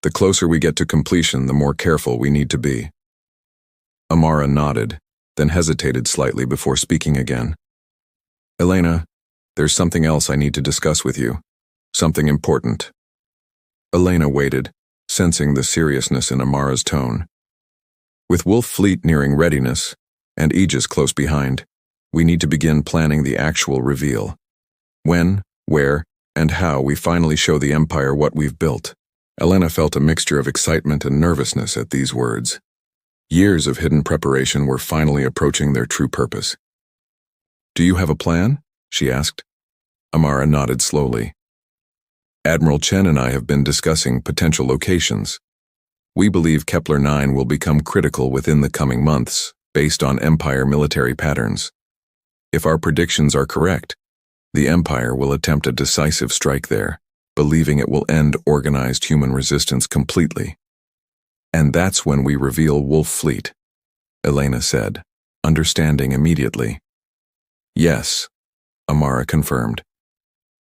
The closer we get to completion, the more careful we need to be. Amara nodded, then hesitated slightly before speaking again. Elena, there's something else I need to discuss with you. Something important. Elena waited, sensing the seriousness in Amara's tone. With Wolf Fleet nearing readiness, and Aegis close behind, we need to begin planning the actual reveal. When, where, and how we finally show the Empire what we've built. Elena felt a mixture of excitement and nervousness at these words. Years of hidden preparation were finally approaching their true purpose. Do you have a plan? She asked. Amara nodded slowly. Admiral Chen and I have been discussing potential locations. We believe Kepler-9 will become critical within the coming months, based on Empire military patterns. If our predictions are correct, the Empire will attempt a decisive strike there, believing it will end organized human resistance completely. And that's when we reveal Wolf Fleet, Elena said, understanding immediately. Yes, Amara confirmed.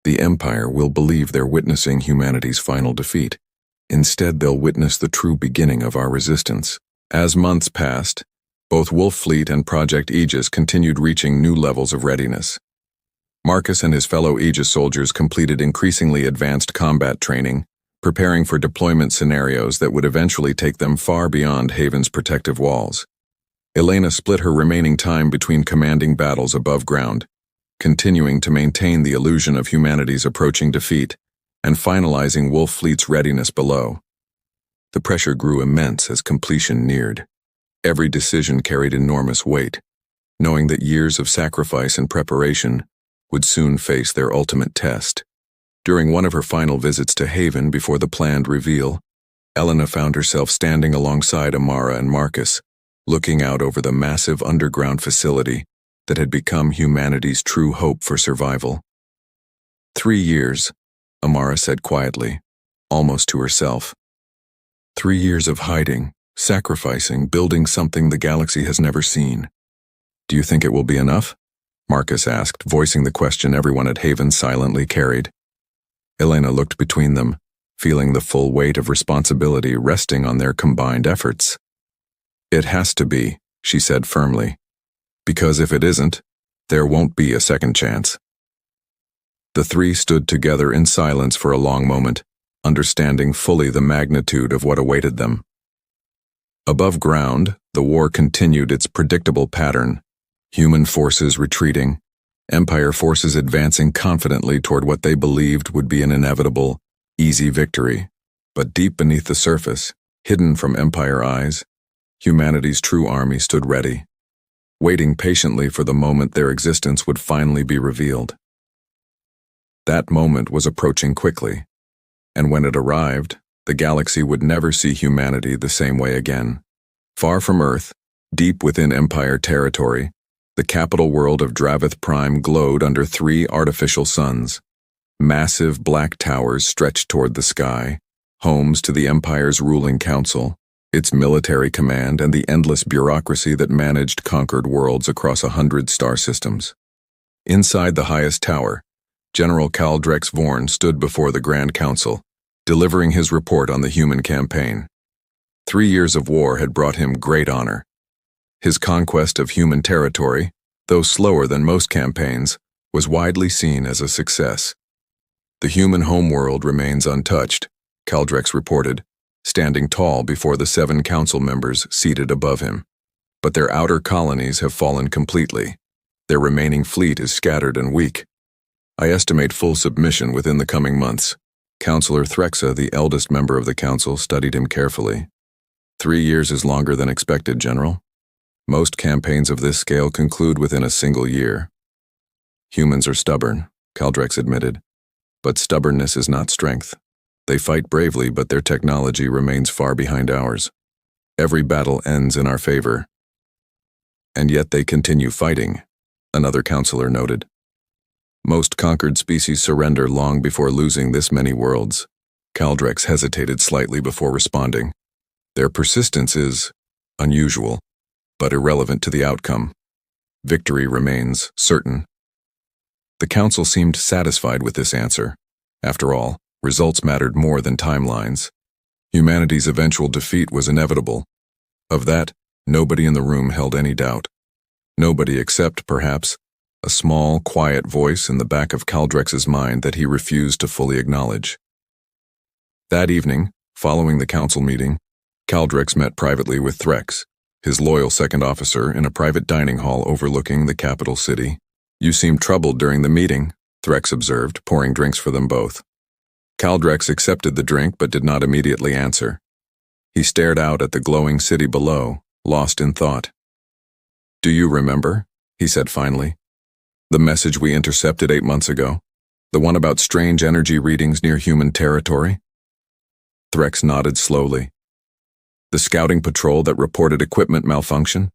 The Empire will believe they're witnessing humanity's final defeat. Instead, they'll witness the true beginning of our resistance. As months passed, both Wolf Fleet and Project Aegis continued reaching new levels of readiness. Marcus and his fellow Aegis soldiers completed increasingly advanced combat training, preparing for deployment scenarios that would eventually take them far beyond Haven's protective walls. Elena split her remaining time between commanding battles above ground, continuing to maintain the illusion of humanity's approaching defeat, and finalizing Wolf Fleet's readiness below. The pressure grew immense as completion neared. Every decision carried enormous weight, knowing that years of sacrifice and preparation would soon face their ultimate test. During one of her final visits to Haven before the planned reveal, Elena found herself standing alongside Amara and Marcus, looking out over the massive underground facility that had become humanity's true hope for survival. 3 years, Amara said quietly, almost to herself. 3 years of hiding, sacrificing, building something the galaxy has never seen. Do you think it will be enough? Marcus asked, voicing the question everyone at Haven silently carried. Elena looked between them, feeling the full weight of responsibility resting on their combined efforts. "It has to be," she said firmly, "because if it isn't, there won't be a second chance." The three stood together in silence for a long moment, understanding fully the magnitude of what awaited them. Above ground, the war continued its predictable pattern, human forces retreating, Empire forces advancing confidently toward what they believed would be an inevitable, easy victory. But deep beneath the surface, hidden from Empire eyes, humanity's true army stood ready, waiting patiently for the moment their existence would finally be revealed. That moment was approaching quickly, and when it arrived, the galaxy would never see humanity the same way again. Far from Earth, deep within Empire territory, the capital world of Dravith Prime glowed under 3 artificial suns. Massive black towers stretched toward the sky, homes to the Empire's ruling council, its military command, and the endless bureaucracy that managed conquered worlds across 100 star systems. Inside the highest tower, General Kaldrex Vorn stood before the Grand Council, delivering his report on the human campaign. 3 years of war had brought him great honor. His conquest of human territory, though slower than most campaigns, was widely seen as a success. "The human homeworld remains untouched," Kaldrex reported, standing tall before the 7 council members seated above him. "But their outer colonies have fallen completely. Their remaining fleet is scattered and weak. I estimate full submission within the coming months." Councillor Threxa, the eldest member of the council, studied him carefully. 3 years is longer than expected, General. Most campaigns of this scale conclude within a single year. "Humans are stubborn," Kaldrex admitted. "But stubbornness is not strength. They fight bravely, but their technology remains far behind ours. Every battle ends in our favor. And yet they continue fighting," another councillor noted. "Most conquered species surrender long before losing this many worlds." Kaldrex hesitated slightly before responding. "Their persistence is unusual, but irrelevant to the outcome. Victory remains certain." The council seemed satisfied with this answer. After all, results mattered more than timelines. Humanity's eventual defeat was inevitable. Of that, nobody in the room held any doubt. Nobody except, perhaps, a small, quiet voice in the back of Kaldrex's mind that he refused to fully acknowledge. That evening, following the council meeting, Kaldrex met privately with Threx, his loyal second officer, in a private dining hall overlooking the capital city. "You seemed troubled during the meeting," Threx observed, pouring drinks for them both. Kaldrex accepted the drink but did not immediately answer. He stared out at the glowing city below, lost in thought. "Do you remember?" he said finally. "The message we intercepted 8 months ago? The one about strange energy readings near human territory?" Threx nodded slowly. "The scouting patrol that reported equipment malfunction?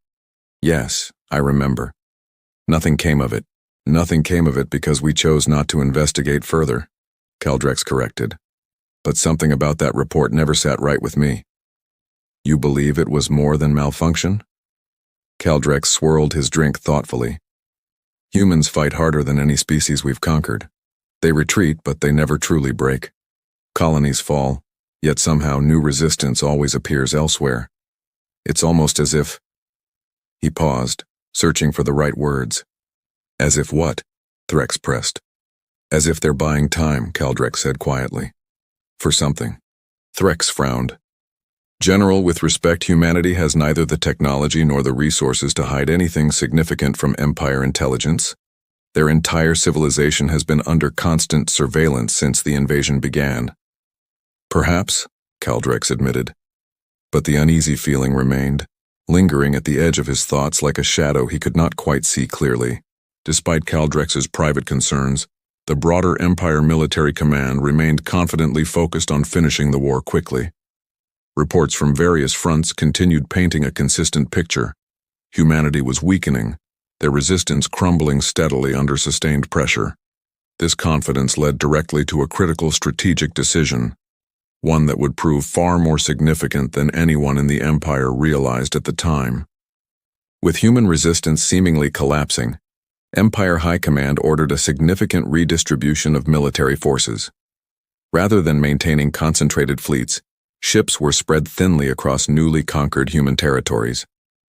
Yes, I remember. Nothing came of it. Nothing came of it because we chose not to investigate further," Kaldrex corrected. "But something about that report never sat right with me." "You believe it was more than malfunction?" Kaldrex swirled his drink thoughtfully. "Humans fight harder than any species we've conquered. They retreat, but they never truly break. Colonies fall, yet somehow new resistance always appears elsewhere. It's almost as if—" He paused, searching for the right words. "As if what?" Threx pressed. "As if they're buying time," Kaldrex said quietly. "For something." Threx frowned. "General, with respect, humanity has neither the technology nor the resources to hide anything significant from Empire intelligence. Their entire civilization has been under constant surveillance since the invasion began." "Perhaps," Kaldrex admitted. But the uneasy feeling remained, lingering at the edge of his thoughts like a shadow he could not quite see clearly. Despite Kaldrex's private concerns, the broader Empire military command remained confidently focused on finishing the war quickly. Reports from various fronts continued painting a consistent picture. Humanity was weakening, their resistance crumbling steadily under sustained pressure. This confidence led directly to a critical strategic decision, one that would prove far more significant than anyone in the Empire realized at the time. With human resistance seemingly collapsing, Empire High Command ordered a significant redistribution of military forces. Rather than maintaining concentrated fleets, ships were spread thinly across newly conquered human territories,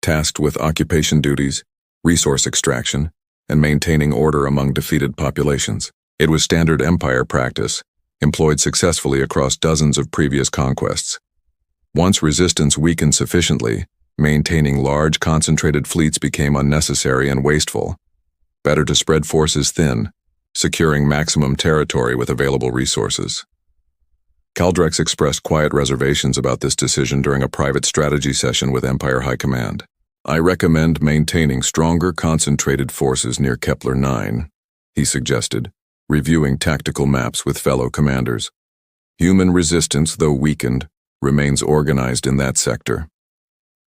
tasked with occupation duties, resource extraction, and maintaining order among defeated populations. It was standard Empire practice, employed successfully across dozens of previous conquests. Once resistance weakened sufficiently, maintaining large concentrated fleets became unnecessary and wasteful. Better to spread forces thin, securing maximum territory with available resources. Caldrex expressed quiet reservations about this decision during a private strategy session with Empire High Command. "I recommend maintaining stronger concentrated forces near Kepler 9, he suggested, reviewing tactical maps with fellow commanders. "Human resistance, though weakened, remains organized in that sector."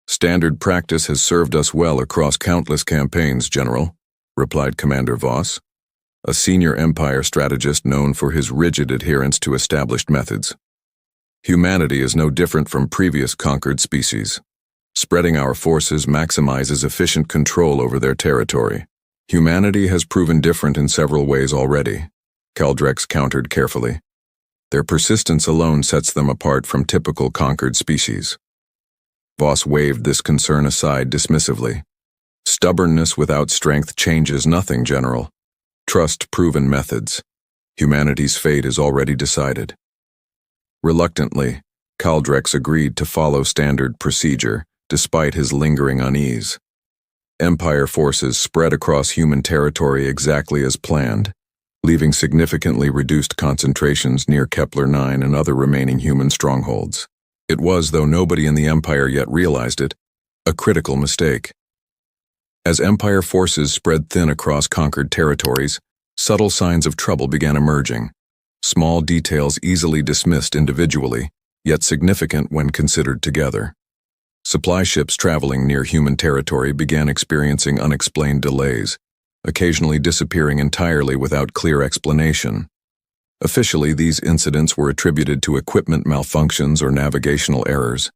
"Standard practice has served us well across countless campaigns, General," replied Commander Voss, a senior Empire strategist known for his rigid adherence to established methods. "Humanity is no different from previous conquered species. Spreading our forces maximizes efficient control over their territory. Humanity has proven different in several ways already," Caldrex countered carefully. "Their persistence alone sets them apart from typical conquered species." Voss waved this concern aside dismissively. "Stubbornness without strength changes nothing, General. Trust proven methods. Humanity's fate is already decided." Reluctantly, Caldrex agreed to follow standard procedure, despite his lingering unease. Empire forces spread across human territory exactly as planned, leaving significantly reduced concentrations near Kepler 9 and other remaining human strongholds. It was, though nobody in the Empire yet realized it, a critical mistake. As Empire forces spread thin across conquered territories, subtle signs of trouble began emerging. Small details easily dismissed individually, yet significant when considered together. Supply ships traveling near human territory began experiencing unexplained delays, occasionally disappearing entirely without clear explanation. Officially, these incidents were attributed to equipment malfunctions or navigational errors,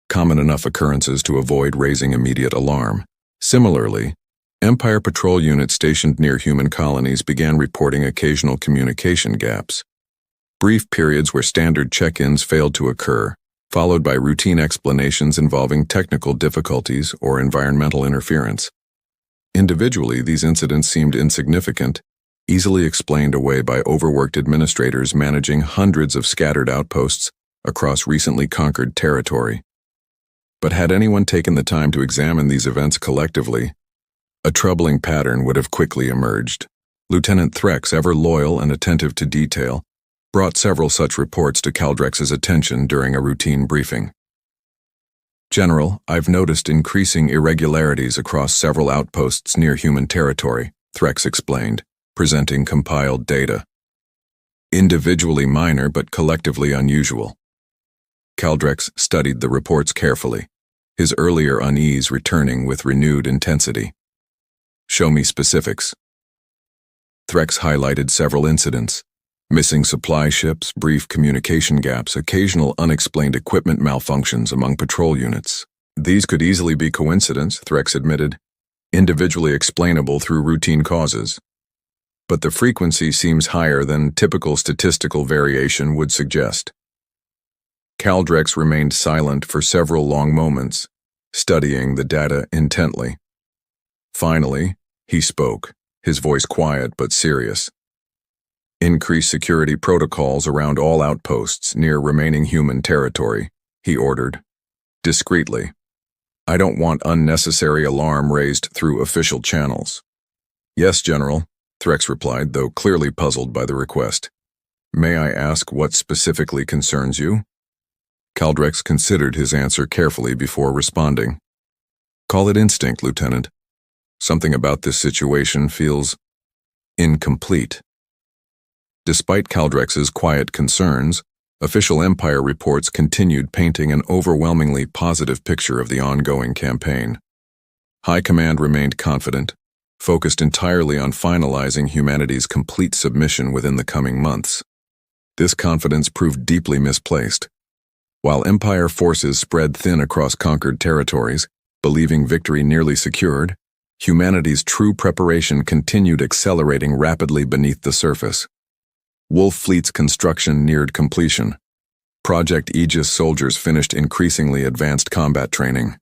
common enough occurrences to avoid raising immediate alarm. Similarly, Empire patrol units stationed near human colonies began reporting occasional communication gaps. Brief periods where standard check-ins failed to occur, followed by routine explanations involving technical difficulties or environmental interference. Individually, these incidents seemed insignificant, easily explained away by overworked administrators managing hundreds of scattered outposts across recently conquered territory. But had anyone taken the time to examine these events collectively, a troubling pattern would have quickly emerged. Lieutenant Threx, ever loyal and attentive to detail, brought several such reports to Caldrex's attention during a routine briefing. "General, I've noticed increasing irregularities across several outposts near human territory," Threx explained, presenting compiled data. "Individually minor but collectively unusual." Caldrex studied the reports carefully, his earlier unease returning with renewed intensity. "Show me specifics." Threx highlighted several incidents: missing supply ships, brief communication gaps, occasional unexplained equipment malfunctions among patrol units. "These could easily be coincidence," Threx admitted, "individually explainable through routine causes. But the frequency seems higher than typical statistical variation would suggest." Caldrex remained silent for several long moments, studying the data intently. Finally, he spoke, his voice quiet but serious. "Increase security protocols around all outposts near remaining human territory," he ordered, discreetly. "I don't want unnecessary alarm raised through official channels." "Yes, General," Threx replied, though clearly puzzled by the request. "May I ask what specifically concerns you?" Caldrex considered his answer carefully before responding. "Call it instinct, Lieutenant. Something about this situation feels incomplete." Despite Caldrex's quiet concerns, official Empire reports continued painting an overwhelmingly positive picture of the ongoing campaign. High Command remained confident, focused entirely on finalizing humanity's complete submission within the coming months. This confidence proved deeply misplaced. While Empire forces spread thin across conquered territories, believing victory nearly secured, humanity's true preparation continued accelerating rapidly beneath the surface. Wolf Fleet's construction neared completion. Project Aegis soldiers finished increasingly advanced combat training.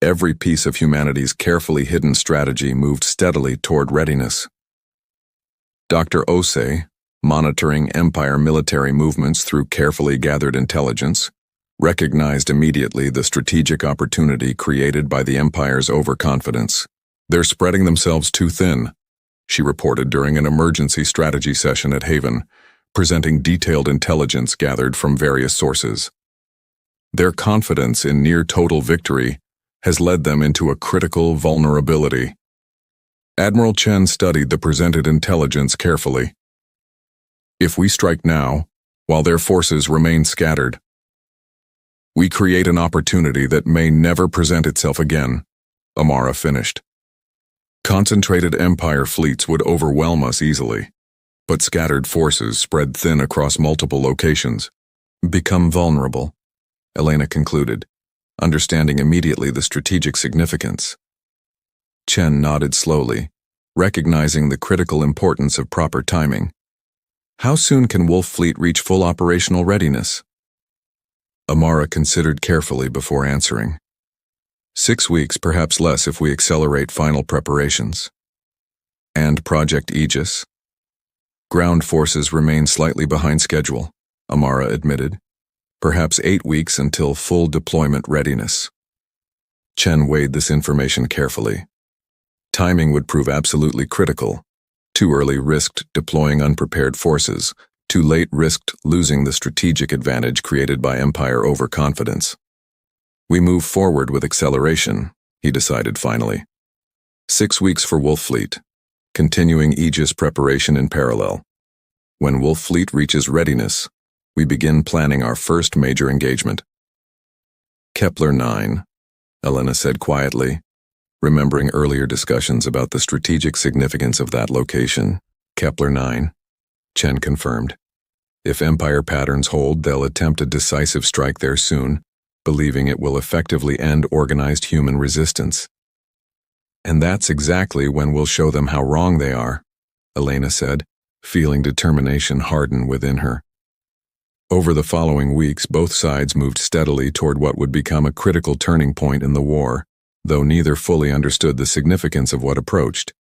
Every piece of humanity's carefully hidden strategy moved steadily toward readiness. Dr. Osei, monitoring Empire military movements through carefully gathered intelligence, recognized immediately the strategic opportunity created by the Empire's overconfidence. "They're spreading themselves too thin," she reported during an emergency strategy session at Haven, presenting detailed intelligence gathered from various sources. Their confidence in near-total victory has led them into a critical vulnerability. Admiral Chen studied the presented intelligence carefully. "If we strike now, while their forces remain scattered, we create an opportunity that may never present itself again," Amara finished. "Concentrated Empire fleets would overwhelm us easily, but scattered forces spread thin across multiple locations become vulnerable," Elena concluded, understanding immediately the strategic significance. Chen nodded slowly, recognizing the critical importance of proper timing. "How soon can Wolf Fleet reach full operational readiness?" Amara considered carefully before answering. 6 weeks, perhaps less if we accelerate final preparations." "And Project Aegis?" "Ground forces remain slightly behind schedule," Amara admitted. "Perhaps 8 weeks until full deployment readiness." Chen weighed this information carefully. Timing would prove absolutely critical. Too early risked deploying unprepared forces. Too late risked losing the strategic advantage created by Empire overconfidence. "We move forward with acceleration," he decided finally. 6 weeks for Wolf Fleet, continuing Aegis preparation in parallel. When Wolf Fleet reaches readiness, we begin planning our first major engagement. "Kepler 9, Elena said quietly, remembering earlier discussions about the strategic significance of that location. "Kepler 9, Chen confirmed. "If Empire patterns hold, they'll attempt a decisive strike there soon, believing it will effectively end organized human resistance." "And that's exactly when we'll show them how wrong they are," Elena said, feeling determination harden within her. Over the following weeks, both sides moved steadily toward what would become a critical turning point in the war, though neither fully understood the significance of what approached.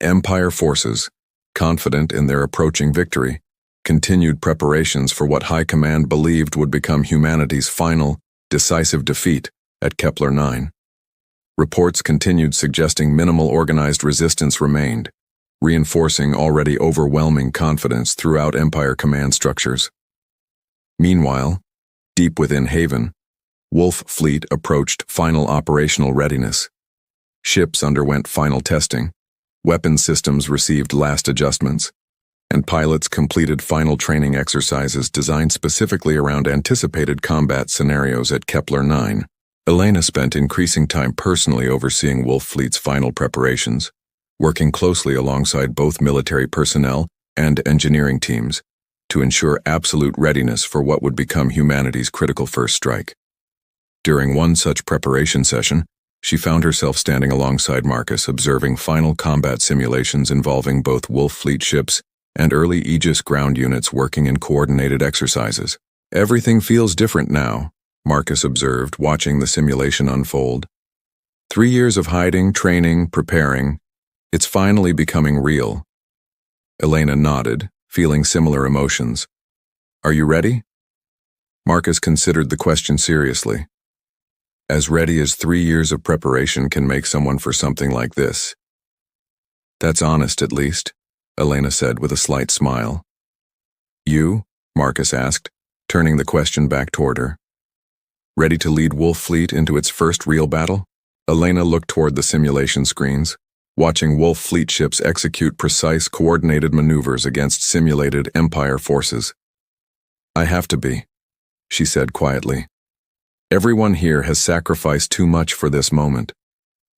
Empire forces, confident in their approaching victory, continued preparations for what High Command believed would become humanity's final, decisive defeat at Kepler 9. Reports continued suggesting minimal organized resistance remained, reinforcing already overwhelming confidence throughout Empire command structures. Meanwhile, deep within Haven, Wolf Fleet approached final operational readiness. Ships underwent final testing, weapon systems received last adjustments, and pilots completed final training exercises designed specifically around anticipated combat scenarios at Kepler 9. Elena spent increasing time personally overseeing Wolf Fleet's final preparations, working closely alongside both military personnel and engineering teams to ensure absolute readiness for what would become humanity's critical first strike. During one such preparation session, she found herself standing alongside Marcus observing final combat simulations involving both Wolf Fleet ships and early Aegis ground units working in coordinated exercises. "Everything feels different now," Marcus observed, watching the simulation unfold. 3 years of hiding, training, preparing. It's finally becoming real. Elena nodded, feeling similar emotions. "Are you ready?" Marcus considered the question seriously. "As ready as 3 years of preparation can make someone for something like this." "That's honest, at least," Elena said with a slight smile. "You?" Marcus asked, turning the question back toward her. "Ready to lead Wolf Fleet into its first real battle?" Elena looked toward the simulation screens, watching Wolf Fleet ships execute precise, coordinated maneuvers against simulated Empire forces. "I have to be," she said quietly. "Everyone here has sacrificed too much for this moment.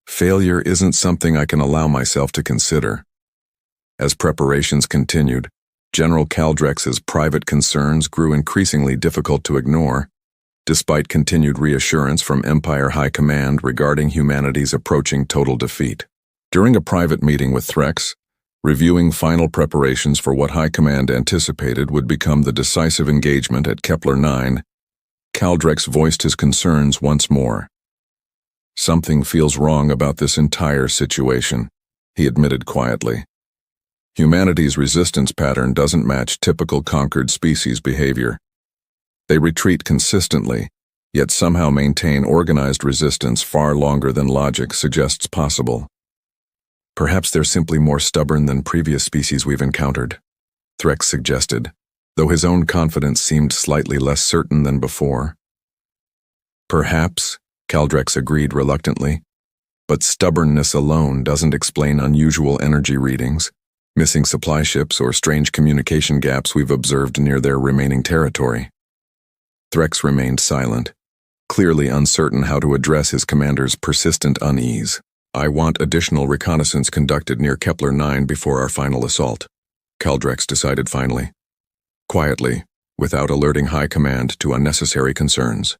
Failure isn't something I can allow myself to consider." As preparations continued, General Caldrex's private concerns grew increasingly difficult to ignore, despite continued reassurance from Empire High Command regarding humanity's approaching total defeat. During a private meeting with Threx, reviewing final preparations for what High Command anticipated would become the decisive engagement at Kepler 9, Caldrex voiced his concerns once more. "Something feels wrong about this entire situation," he admitted quietly. "Humanity's resistance pattern doesn't match typical conquered species behavior. They retreat consistently, yet somehow maintain organized resistance far longer than logic suggests possible. Perhaps they're simply more stubborn than previous species we've encountered," Threx suggested, though his own confidence seemed slightly less certain than before. "Perhaps," Caldrex agreed reluctantly, "but stubbornness alone doesn't explain unusual energy readings, missing supply ships, or strange communication gaps we've observed near their remaining territory." Threx remained silent, clearly uncertain how to address his commander's persistent unease. "I want additional reconnaissance conducted near Kepler 9 before our final assault," Caldrex decided finally, quietly, without alerting High Command to unnecessary concerns.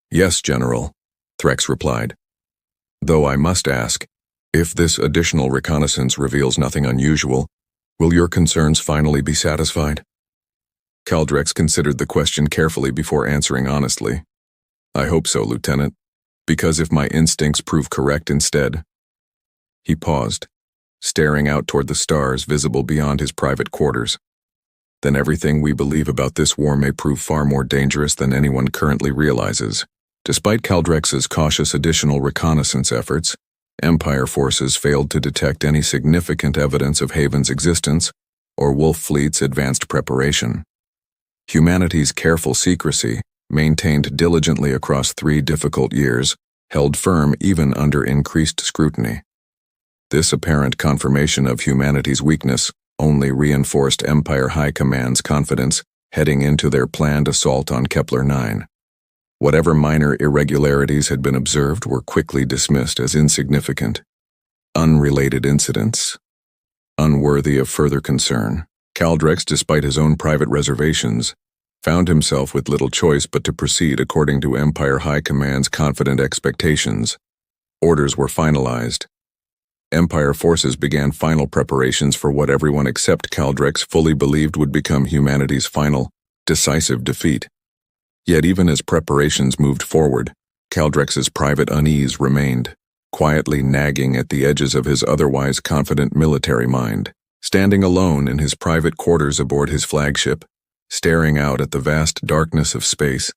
"Yes, General," Threx replied. "Though I must ask, if this additional reconnaissance reveals nothing unusual, will your concerns finally be satisfied?" Caldrex considered the question carefully before answering honestly. "I hope so, Lieutenant, because if my instincts prove correct instead—" He paused, staring out toward the stars visible beyond his private quarters. "Then everything we believe about this war may prove far more dangerous than anyone currently realizes." Despite Caldrex's cautious additional reconnaissance efforts, Empire forces failed to detect any significant evidence of Haven's existence or Wolf Fleet's advanced preparation. Humanity's careful secrecy, maintained diligently across 3 difficult years, held firm even under increased scrutiny. This apparent confirmation of humanity's weakness only reinforced Empire High Command's confidence heading into their planned assault on Kepler 9. Whatever minor irregularities had been observed were quickly dismissed as insignificant, unrelated incidents, unworthy of further concern. Caldrex, despite his own private reservations, found himself with little choice but to proceed according to Empire High Command's confident expectations. Orders were finalized. Empire forces began final preparations for what everyone except Caldrex fully believed would become humanity's final, decisive defeat. Yet even as preparations moved forward, Caldrex's private unease remained, quietly nagging at the edges of his otherwise confident military mind. Standing alone in his private quarters aboard his flagship, staring out at the vast darkness of space,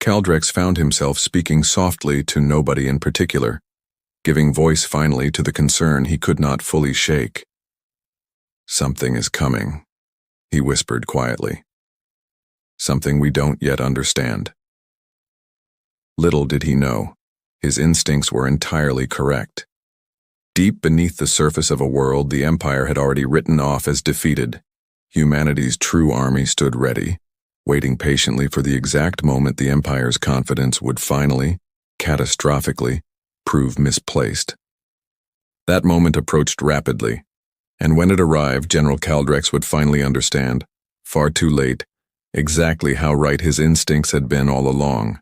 Caldrex found himself speaking softly to nobody in particular, giving voice finally to the concern he could not fully shake. "Something is coming," he whispered quietly. "Something we don't yet understand." Little did he know, his instincts were entirely correct. Deep beneath the surface of a world the Empire had already written off as defeated, humanity's true army stood ready, waiting patiently for the exact moment the Empire's confidence would finally, catastrophically, prove misplaced. That moment approached rapidly, and when it arrived, General Caldrex would finally understand, far too late, exactly how right his instincts had been all along.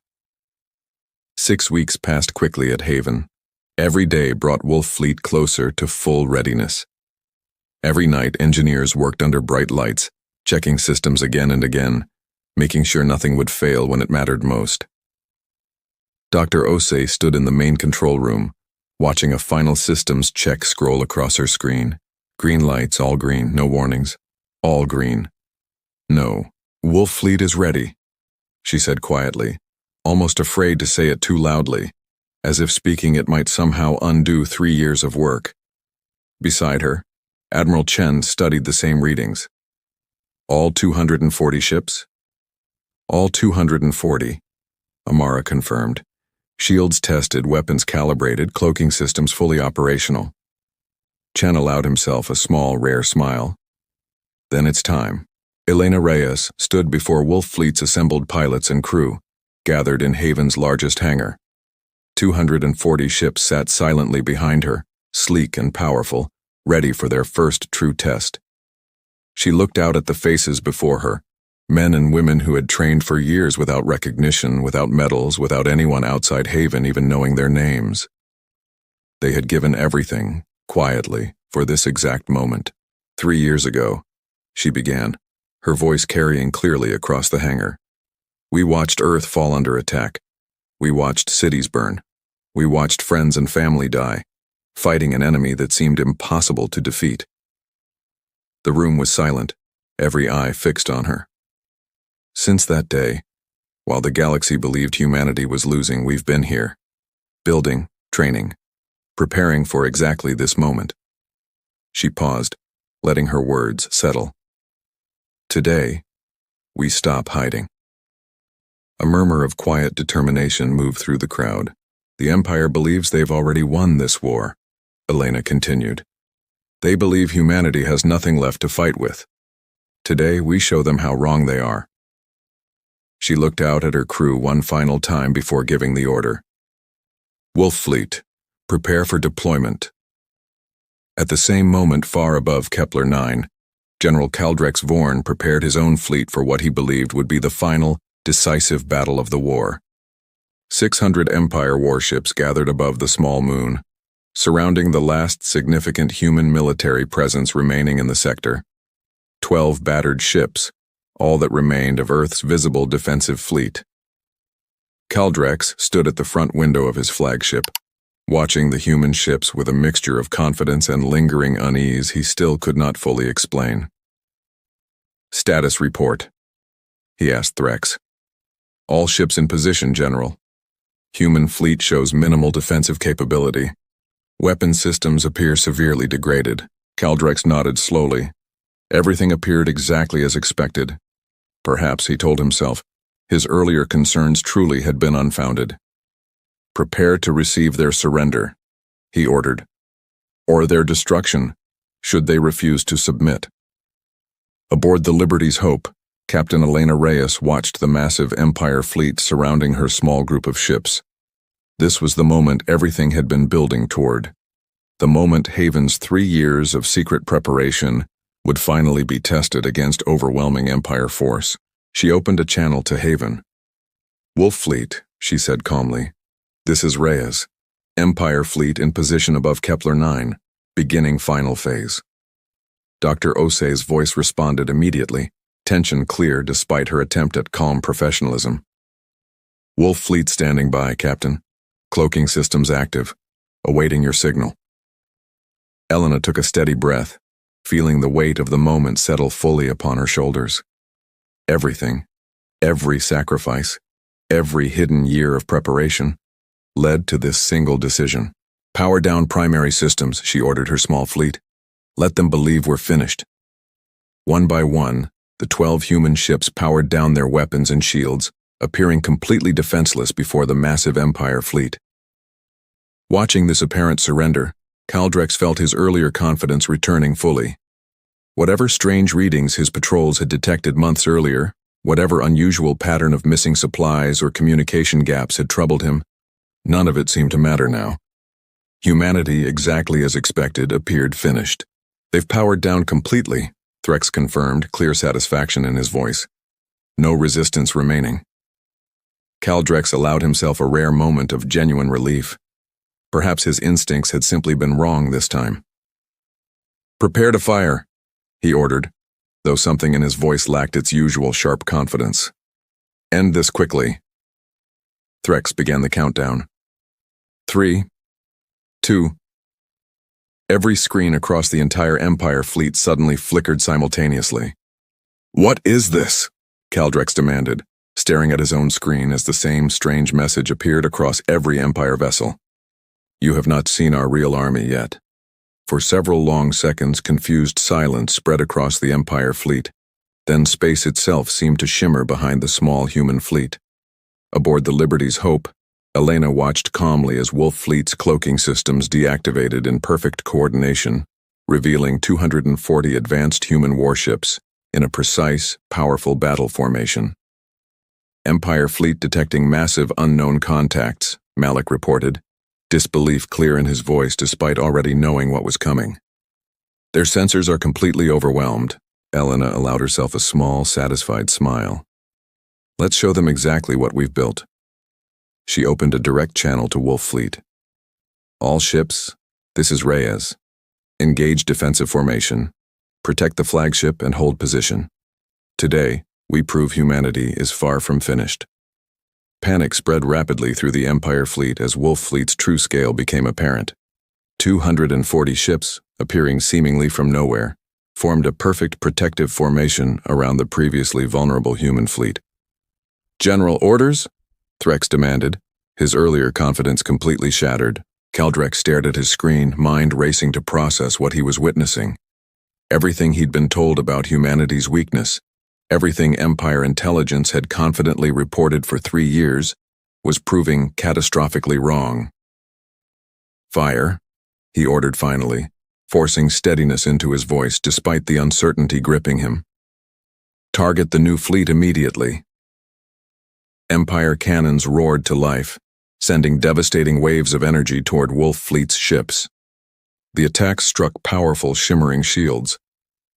6 weeks passed quickly at Haven. Every day brought Wolf Fleet closer to full readiness. Every night, engineers worked under bright lights, checking systems again and again, making sure nothing would fail when it mattered most. Dr. Osei stood in the main control room, watching a final systems check scroll across her screen. Green lights, all green, no warnings. All green. "No. Wolf Fleet is ready," she said quietly, almost afraid to say it too loudly, as if speaking it might somehow undo 3 years of work. Beside her, Admiral Chen studied the same readings. "All 240 ships?" "All 240, Amara confirmed. "Shields tested, weapons calibrated, cloaking systems fully operational." Chen allowed himself a small, rare smile. "Then it's time." Elena Reyes stood before Wolf Fleet's assembled pilots and crew, gathered in Haven's largest hangar. 240 ships sat silently behind her, sleek and powerful, ready for their first true test. She looked out at the faces before her, men and women who had trained for years without recognition, without medals, without anyone outside Haven even knowing their names. They had given everything, quietly, for this exact moment. 3 years ago, she began, her voice carrying clearly across the hangar. We watched Earth fall under attack. We watched cities burn. We watched friends and family die, fighting an enemy that seemed impossible to defeat. The room was silent, every eye fixed on her. Since that day, while the galaxy believed humanity was losing, we've been here, building, training, preparing for exactly this moment. She paused, letting her words settle. Today, we stop hiding. A murmur of quiet determination moved through the crowd. The Empire believes they've already won this war, Elena continued. They believe humanity has nothing left to fight with. Today, we show them how wrong they are. She looked out at her crew one final time before giving the order. Wolf Fleet, prepare for deployment. At the same moment, far above Kepler 9, General Kaldrex Vorn prepared his own fleet for what he believed would be the final, decisive battle of the war. 600 Empire warships gathered above the small moon, surrounding the last significant human military presence remaining in the sector. 12 battered ships, all that remained of Earth's visible defensive fleet. Kaldrex stood at the front window of his flagship, watching the human ships with a mixture of confidence and lingering unease he still could not fully explain. Status report, he asked Threx. All ships in position, General. Human fleet shows minimal defensive capability. Weapon systems appear severely degraded. Kaldrex nodded slowly. Everything appeared exactly as expected. Perhaps, he told himself, his earlier concerns truly had been unfounded. Prepare to receive their surrender, he ordered, or their destruction, should they refuse to submit. Aboard the Liberty's Hope, Captain Elena Reyes watched the massive Empire fleet surrounding her small group of ships. This was the moment everything had been building toward. The moment Haven's 3 years of secret preparation would finally be tested against overwhelming Empire force. She opened a channel to Haven. Wolf Fleet, she said calmly. This is Reyes. Empire fleet in position above Kepler 9, beginning final phase. Dr. Osei's voice responded immediately, tension clear despite her attempt at calm professionalism. Wolf Fleet standing by, Captain. Cloaking systems active. Awaiting your signal. Elena took a steady breath, feeling the weight of the moment settle fully upon her shoulders. Everything, every sacrifice, every hidden year of preparation, led to this single decision. Power down primary systems, she ordered her small fleet. Let them believe we're finished. One by one, the 12 human ships powered down their weapons and shields, appearing completely defenseless before the massive Empire fleet. Watching this apparent surrender, Kaldrex felt his earlier confidence returning fully. Whatever strange readings his patrols had detected months earlier, whatever unusual pattern of missing supplies or communication gaps had troubled him, none of it seemed to matter now. Humanity, exactly as expected, appeared finished. They've powered down completely, Threx confirmed, clear satisfaction in his voice. No resistance remaining. Kaldrex allowed himself a rare moment of genuine relief. Perhaps his instincts had simply been wrong this time. Prepare to fire, he ordered, though something in his voice lacked its usual sharp confidence. End this quickly. Threx began the countdown. 3, 2. Every screen across the entire Empire fleet suddenly flickered simultaneously. What is this? Kaldrex demanded, staring at his own screen as the same strange message appeared across every Empire vessel. You have not seen our real army yet. For several long seconds, confused silence spread across the Empire fleet. Then space itself seemed to shimmer behind the small human fleet. Aboard the Liberty's Hope, Elena watched calmly as Wolf Fleet's cloaking systems deactivated in perfect coordination, revealing 240 advanced human warships in a precise, powerful battle formation. Empire fleet detecting massive unknown contacts, Malik reported, disbelief clear in his voice despite already knowing what was coming. Their sensors are completely overwhelmed. Elena allowed herself a small, satisfied smile. Let's show them exactly what we've built. She opened a direct channel to Wolf Fleet. All ships, this is Reyes. Engage defensive formation. Protect the flagship and hold position. Today, we prove humanity is far from finished. Panic spread rapidly through the Empire fleet as Wolf Fleet's true scale became apparent. 240 ships, appearing seemingly from nowhere, formed a perfect protective formation around the previously vulnerable human fleet. "General orders?" Threx demanded, his earlier confidence completely shattered. Kaldrex stared at his screen, mind racing to process what he was witnessing. Everything he'd been told about humanity's weakness, everything Empire intelligence had confidently reported for 3 years, was proving catastrophically wrong. "Fire," he ordered finally, forcing steadiness into his voice despite the uncertainty gripping him. "Target the new fleet immediately." Empire cannons roared to life, sending devastating waves of energy toward Wolf Fleet's ships. The attacks struck powerful, shimmering shields,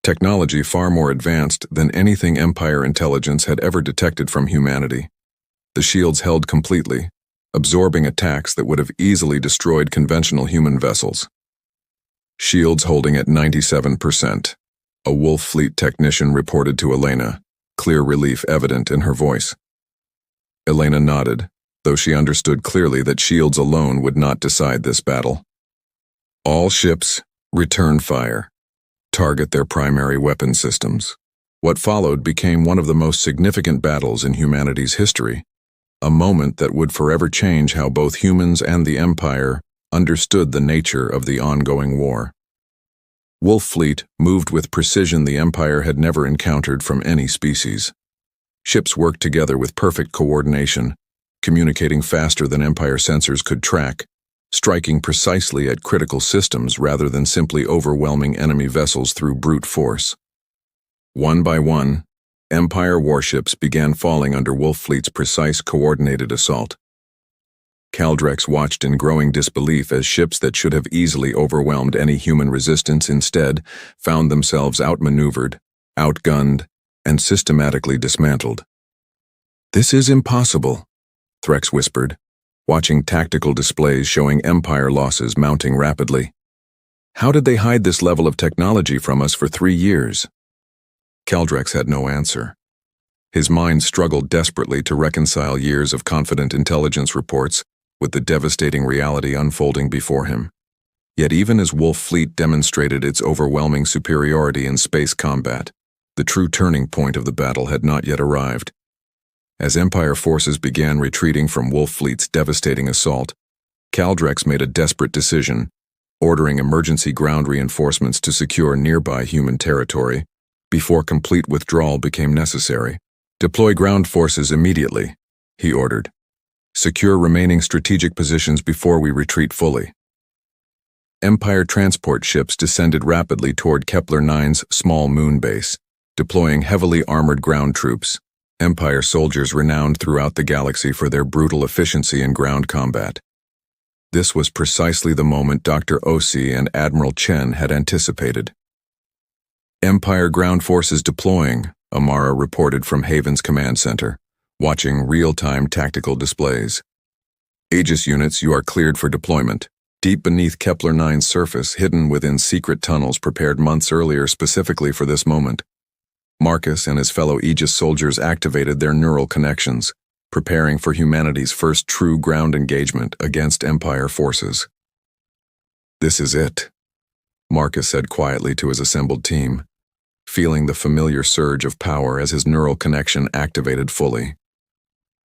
technology far more advanced than anything Empire intelligence had ever detected from humanity. The shields held completely, absorbing attacks that would have easily destroyed conventional human vessels. "Shields holding at 97%, a Wolf Fleet technician reported to Elena, clear relief evident in her voice. Elena nodded, though she understood clearly that shields alone would not decide this battle. "All ships, return fire. Target their primary weapon systems." What followed became one of the most significant battles in humanity's history, a moment that would forever change how both humans and the Empire understood the nature of the ongoing war. Wolf Fleet moved with precision the Empire had never encountered from any species. Ships worked together with perfect coordination, communicating faster than Empire sensors could track, striking precisely at critical systems rather than simply overwhelming enemy vessels through brute force. One by one, Empire warships began falling under Wolf Fleet's precise, coordinated assault. Kaldrex watched in growing disbelief as ships that should have easily overwhelmed any human resistance instead found themselves outmaneuvered, outgunned, and systematically dismantled. "This is impossible," Threx whispered, watching tactical displays showing Empire losses mounting rapidly. "How did they hide this level of technology from us for 3 years? Kaldrex had no answer. His mind struggled desperately to reconcile years of confident intelligence reports with the devastating reality unfolding before him. Yet even as Wolf Fleet demonstrated its overwhelming superiority in space combat, the true turning point of the battle had not yet arrived. As Empire forces began retreating from Wolf Fleet's devastating assault, Kaldrex made a desperate decision, ordering emergency ground reinforcements to secure nearby human territory before complete withdrawal became necessary. "Deploy ground forces immediately," he ordered. "Secure remaining strategic positions before we retreat fully." Empire transport ships descended rapidly toward Kepler-9's small moon base, deploying heavily armored ground troops, Empire soldiers renowned throughout the galaxy for their brutal efficiency in ground combat. This was precisely the moment Dr. Osi and Admiral Chen had anticipated. "Empire ground forces deploying," Amara reported from Haven's command center, watching real-time tactical displays. "Aegis units, you are cleared for deployment. Deep beneath Kepler-9's surface, hidden within secret tunnels prepared months earlier specifically for this moment." Marcus and his fellow Aegis soldiers activated their neural connections, preparing for humanity's first true ground engagement against Empire forces. "This is it," Marcus said quietly to his assembled team, feeling the familiar surge of power as his neural connection activated fully.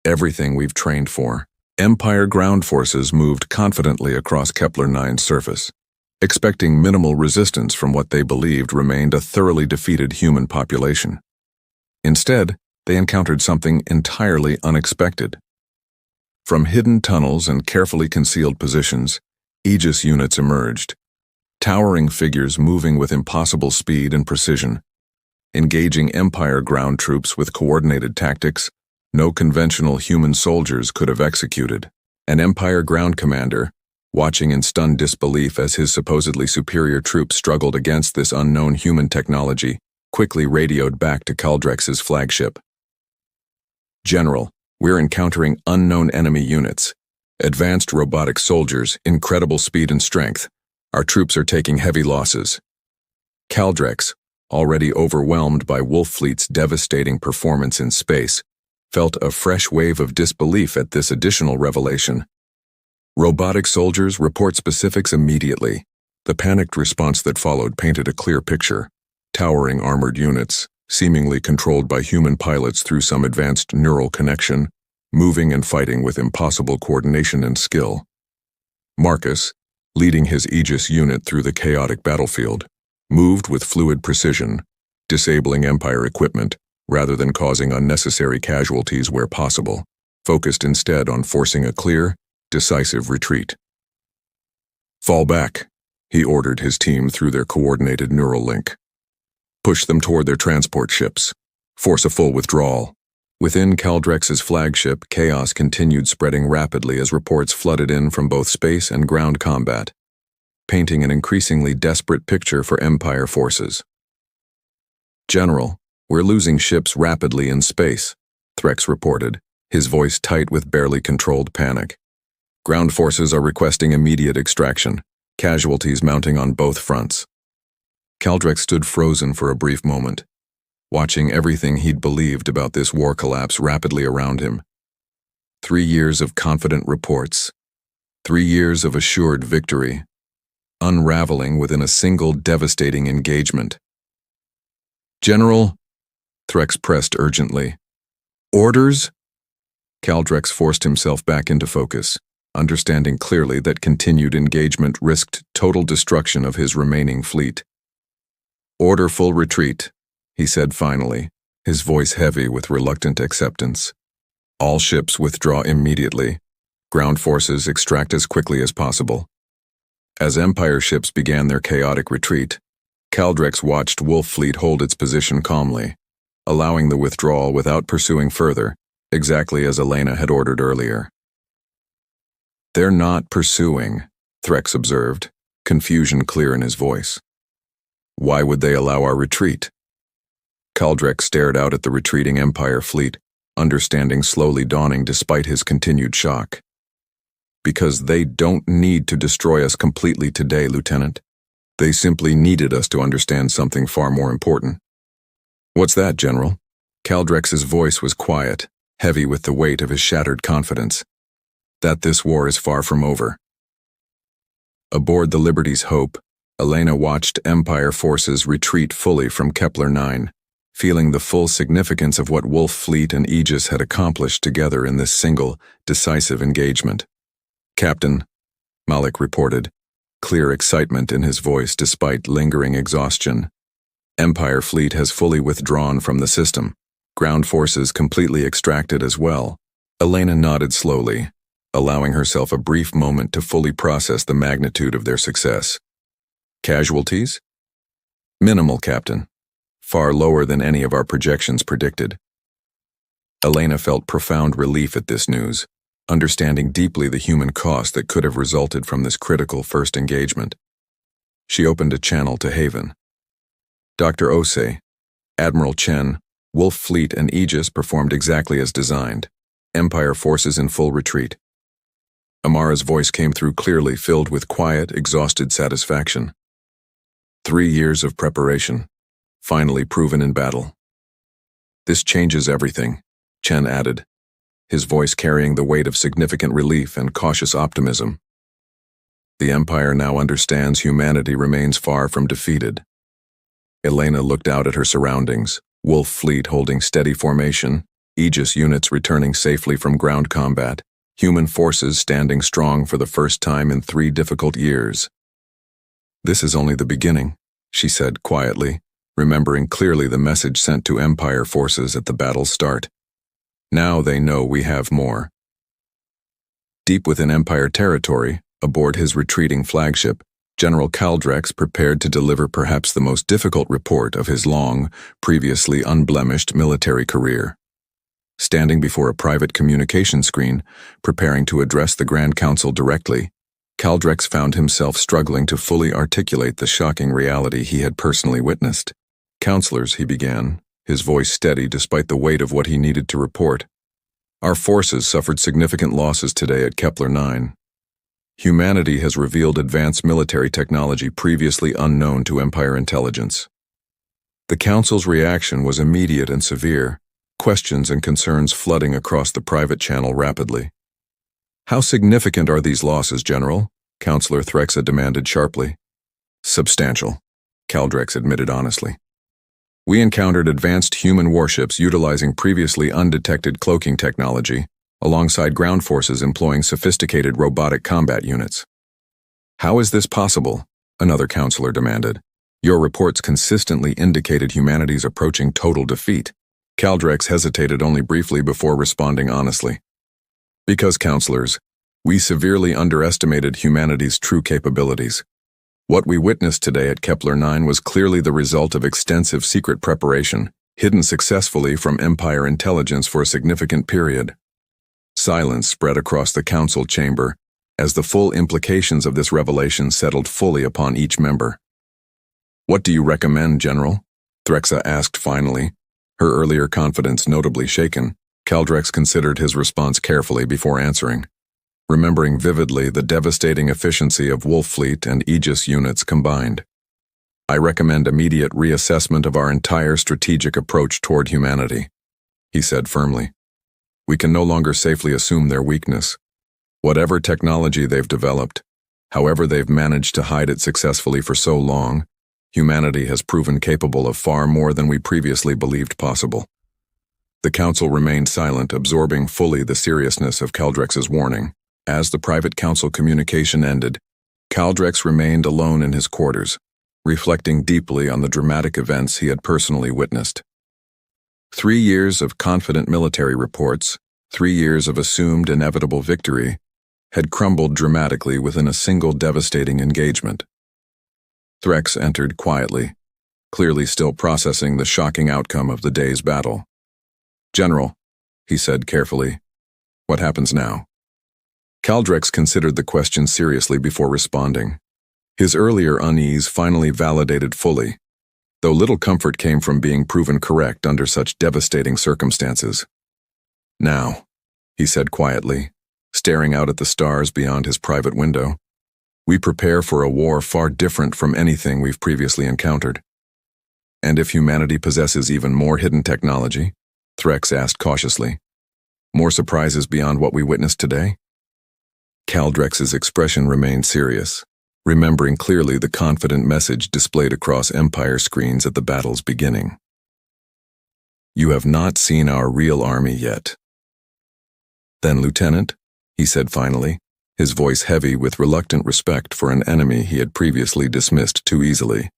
"Everything we've trained for." Empire ground forces moved confidently across Kepler-9's surface, expecting minimal resistance from what they believed remained a thoroughly defeated human population. Instead, they encountered something entirely unexpected. From hidden tunnels and carefully concealed positions, Aegis units emerged, towering figures moving with impossible speed and precision, engaging Empire ground troops with coordinated tactics no conventional human soldiers could have executed. An Empire ground commander, watching in stunned disbelief as his supposedly superior troops struggled against this unknown human technology, quickly radioed back to Kaldrex's flagship. "General, we're encountering unknown enemy units. Advanced robotic soldiers, incredible speed and strength. Our troops are taking heavy losses. Caldrex, already overwhelmed by Wolf Fleet's devastating performance in space, felt a fresh wave of disbelief at this additional revelation. Robotic soldiers, report specifics immediately. The panicked response that followed painted a clear picture. Towering armored units, seemingly controlled by human pilots through some advanced neural connection, moving and fighting with impossible coordination and skill. Marcus, leading his Aegis unit through the chaotic battlefield, moved with fluid precision, disabling Empire equipment rather than causing unnecessary casualties where possible, focused instead on forcing a clear, decisive retreat. "Fall back," he ordered his team through their coordinated neural link. "Push them toward their transport ships. Force a full withdrawal." Within Caldrex's flagship, chaos continued spreading rapidly as reports flooded in from both space and ground combat, painting an increasingly desperate picture for Empire forces. "General, we're losing ships rapidly in space," Threx reported, his voice tight with barely controlled panic. "Ground forces are requesting immediate extraction, casualties mounting on both fronts." Caldrex stood frozen for a brief moment, watching everything he'd believed about this war collapse rapidly around him. 3 years of confident reports, 3 years of assured victory, unraveling within a single devastating engagement. "General," Threx pressed urgently. "Orders?" Caldrex forced himself back into focus, understanding clearly that continued engagement risked total destruction of his remaining fleet. "Order full retreat," he said finally, his voice heavy with reluctant acceptance. "All ships withdraw immediately. Ground forces extract as quickly as possible." As Empire ships began their chaotic retreat, Caldrex watched Wolf Fleet hold its position calmly, allowing the withdrawal without pursuing further, exactly as Elena had ordered earlier. "They're not pursuing," Threx observed, confusion clear in his voice. "Why would they allow our retreat?" Caldrex stared out at the retreating Empire fleet, understanding slowly dawning despite his continued shock. "Because they don't need to destroy us completely today, Lieutenant. They simply needed us to understand something far more important." "What's that, General?" Caldrex's voice was quiet, heavy with the weight of his shattered confidence. "That this war is far from over." Aboard the Liberty's Hope, Elena watched Empire forces retreat fully from Kepler 9, feeling the full significance of what Wolf Fleet and Aegis had accomplished together in this single, decisive engagement. "Captain," Malik reported, clear excitement in his voice despite lingering exhaustion. "Empire Fleet has fully withdrawn from the system. Ground forces completely extracted as well." Elena nodded slowly, allowing herself a brief moment to fully process the magnitude of their success. "Casualties?" "Minimal, Captain. Far lower than any of our projections predicted." Elena felt profound relief at this news, understanding deeply the human cost that could have resulted from this critical first engagement. She opened a channel to Haven. "Dr. Osei, Admiral Chen, Wolf Fleet and Aegis performed exactly as designed. Empire forces in full retreat." Amara's voice came through clearly, filled with quiet, exhausted satisfaction. 3 years of preparation, finally proven in battle. "This changes everything," Chen added, his voice carrying the weight of significant relief and cautious optimism. "The Empire now understands humanity remains far from defeated." Elena looked out at her surroundings, Wolf Fleet holding steady formation, Aegis units returning safely from ground combat, human forces standing strong for the first time in 3 difficult years. "This is only the beginning," she said quietly, remembering clearly the message sent to Empire forces at the battle's start. "Now they know we have more." Deep within Empire territory, aboard his retreating flagship, General Caldrex prepared to deliver perhaps the most difficult report of his long, previously unblemished military career. Standing before a private communication screen, preparing to address the Grand Council directly, Caldrex found himself struggling to fully articulate the shocking reality he had personally witnessed. "Counselors," he began, his voice steady despite the weight of what he needed to report. "Our forces suffered significant losses today at Kepler 9. Humanity has revealed advanced military technology previously unknown to Empire intelligence. The Council's reaction was immediate and severe, questions and concerns flooding across the private channel rapidly. "How significant are these losses, General?" Counselor Threxa demanded sharply. "Substantial," Caldrex admitted honestly. "We encountered advanced human warships utilizing previously undetected cloaking technology, alongside ground forces employing sophisticated robotic combat units." "How is this possible?" another counselor demanded. "Your reports consistently indicated humanity's approaching total defeat." Caldrex hesitated only briefly before responding honestly. "Because, counselors, we severely underestimated humanity's true capabilities. What we witnessed today at Kepler 9 was clearly the result of extensive secret preparation, hidden successfully from Empire intelligence for a significant period." Silence spread across the council chamber as the full implications of this revelation settled fully upon each member. "What do you recommend, General?" Threxa asked finally, her earlier confidence notably shaken. Caldrex considered his response carefully before answering, remembering vividly the devastating efficiency of Wolf Fleet and Aegis units combined. "I recommend immediate reassessment of our entire strategic approach toward humanity," he said firmly. "We can no longer safely assume their weakness. Whatever technology they've developed, however they've managed to hide it successfully for so long, humanity has proven capable of far more than we previously believed possible." The council remained silent, absorbing fully the seriousness of Caldrex's warning. As the private council communication ended, Caldrex remained alone in his quarters, reflecting deeply on the dramatic events he had personally witnessed. 3 years of confident military reports, 3 years of assumed inevitable victory, had crumbled dramatically within a single devastating engagement. Threx entered quietly, clearly still processing the shocking outcome of the day's battle. "General," he said carefully, "what happens now?" Caldrex considered the question seriously before responding. His earlier unease finally validated fully, though little comfort came from being proven correct under such devastating circumstances. "Now," he said quietly, staring out at the stars beyond his private window, "we prepare for a war far different from anything we've previously encountered." "And if humanity possesses even more hidden technology?" Threx asked cautiously. "More surprises beyond what we witnessed today?" Caldrex's expression remained serious, remembering clearly the confident message displayed across Empire screens at the battle's beginning. "You have not seen our real army yet." "Then, Lieutenant," he said finally, his voice heavy with reluctant respect for an enemy he had previously dismissed too easily,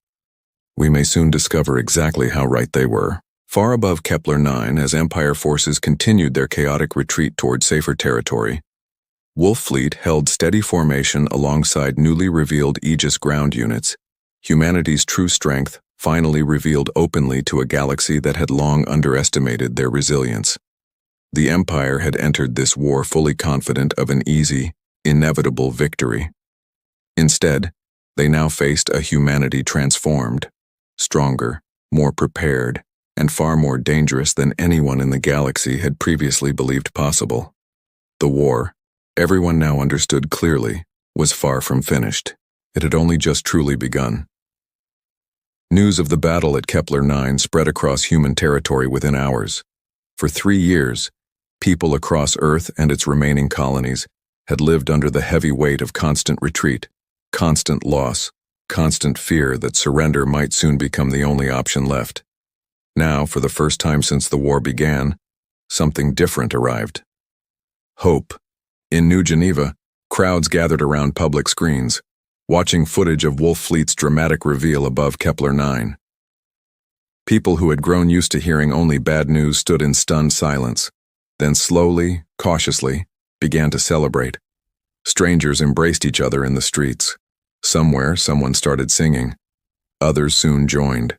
"we may soon discover exactly how right they were." Far above Kepler 9, as Empire forces continued their chaotic retreat toward safer territory, Wolf Fleet held steady formation alongside newly revealed Aegis ground units, humanity's true strength finally revealed openly to a galaxy that had long underestimated their resilience. The Empire had entered this war fully confident of an easy, inevitable victory. Instead, they now faced a humanity transformed, stronger, more prepared, and far more dangerous than anyone in the galaxy had previously believed possible. The war, everyone now understood clearly, was far from finished. It had only just truly begun. News of the battle at Kepler 9 spread across human territory within hours. For 3 years, people across Earth and its remaining colonies had lived under the heavy weight of constant retreat, constant loss, constant fear that surrender might soon become the only option left. Now, for the first time since the war began, something different arrived. Hope. In New Geneva, crowds gathered around public screens, watching footage of Wolf Fleet's dramatic reveal above Kepler 9. People who had grown used to hearing only bad news stood in stunned silence, then slowly, cautiously, began to celebrate. Strangers embraced each other in the streets. Somewhere, someone started singing. Others soon joined.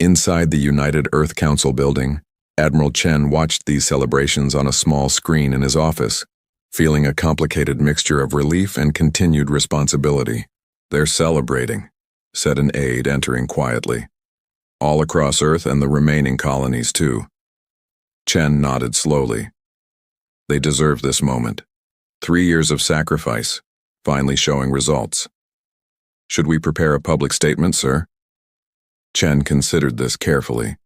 Inside the United Earth Council building, Admiral Chen watched these celebrations on a small screen in his office, feeling a complicated mixture of relief and continued responsibility. "They're celebrating," said an aide entering quietly. "All across Earth and the remaining colonies too." Chen nodded slowly. "They deserve this moment. 3 years of sacrifice, finally showing results. Should we prepare a public statement, sir? Chen considered this carefully.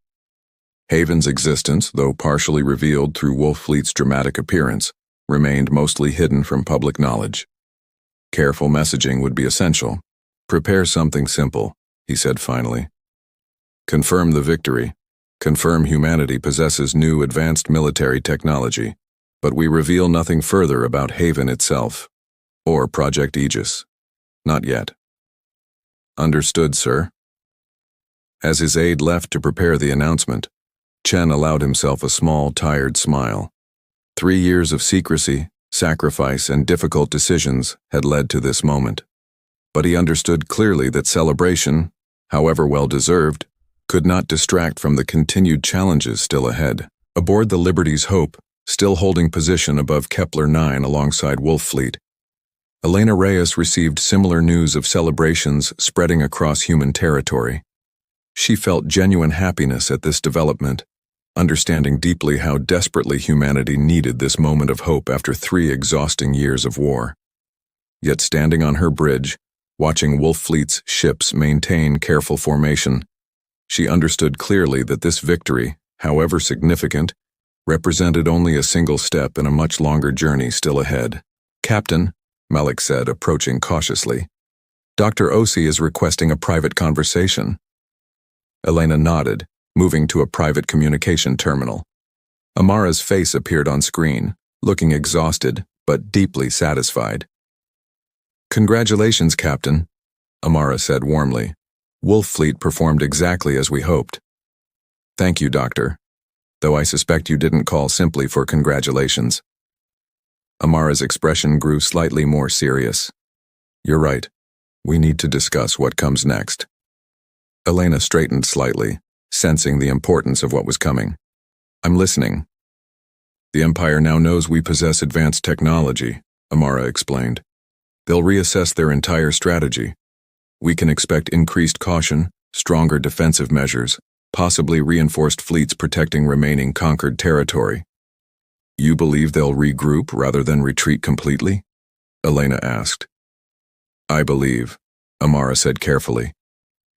Haven's existence, though partially revealed through Wolf Fleet's dramatic appearance, remained mostly hidden from public knowledge. Careful messaging would be essential. Prepare something simple, he said finally. Confirm the victory. Confirm humanity possesses new advanced military technology, but we reveal nothing further about Haven itself, or Project Aegis. Not yet. Understood, sir. As his aide left to prepare the announcement, Chen allowed himself a small, tired smile. 3 years of secrecy, sacrifice, and difficult decisions had led to this moment. But he understood clearly that celebration, however well-deserved, could not distract from the continued challenges still ahead. Aboard the Liberty's Hope, still holding position above Kepler 9 alongside Wolf Fleet, Elena Reyes received similar news of celebrations spreading across human territory. She felt genuine happiness at this development, understanding deeply how desperately humanity needed this moment of hope after 3 exhausting years of war. Yet standing on her bridge, watching Wolf Fleet's ships maintain careful formation, she understood clearly that this victory, however significant, represented only a single step in a much longer journey still ahead. Captain, Malik said, approaching cautiously, Dr. Osi is requesting a private conversation. Elena nodded, moving to a private communication terminal. Amara's face appeared on screen, looking exhausted, but deeply satisfied. Congratulations, Captain, Amara said warmly. Wolf Fleet performed exactly as we hoped. Thank you, Doctor, though I suspect you didn't call simply for congratulations. Amara's expression grew slightly more serious. You're right. We need to discuss what comes next. Elena straightened slightly, sensing the importance of what was coming. I'm listening. The Empire now knows we possess advanced technology, Amara explained. They'll reassess their entire strategy. We can expect increased caution, stronger defensive measures, possibly reinforced fleets protecting remaining conquered territory. You believe they'll regroup rather than retreat completely? Elena asked. I believe, Amara said carefully,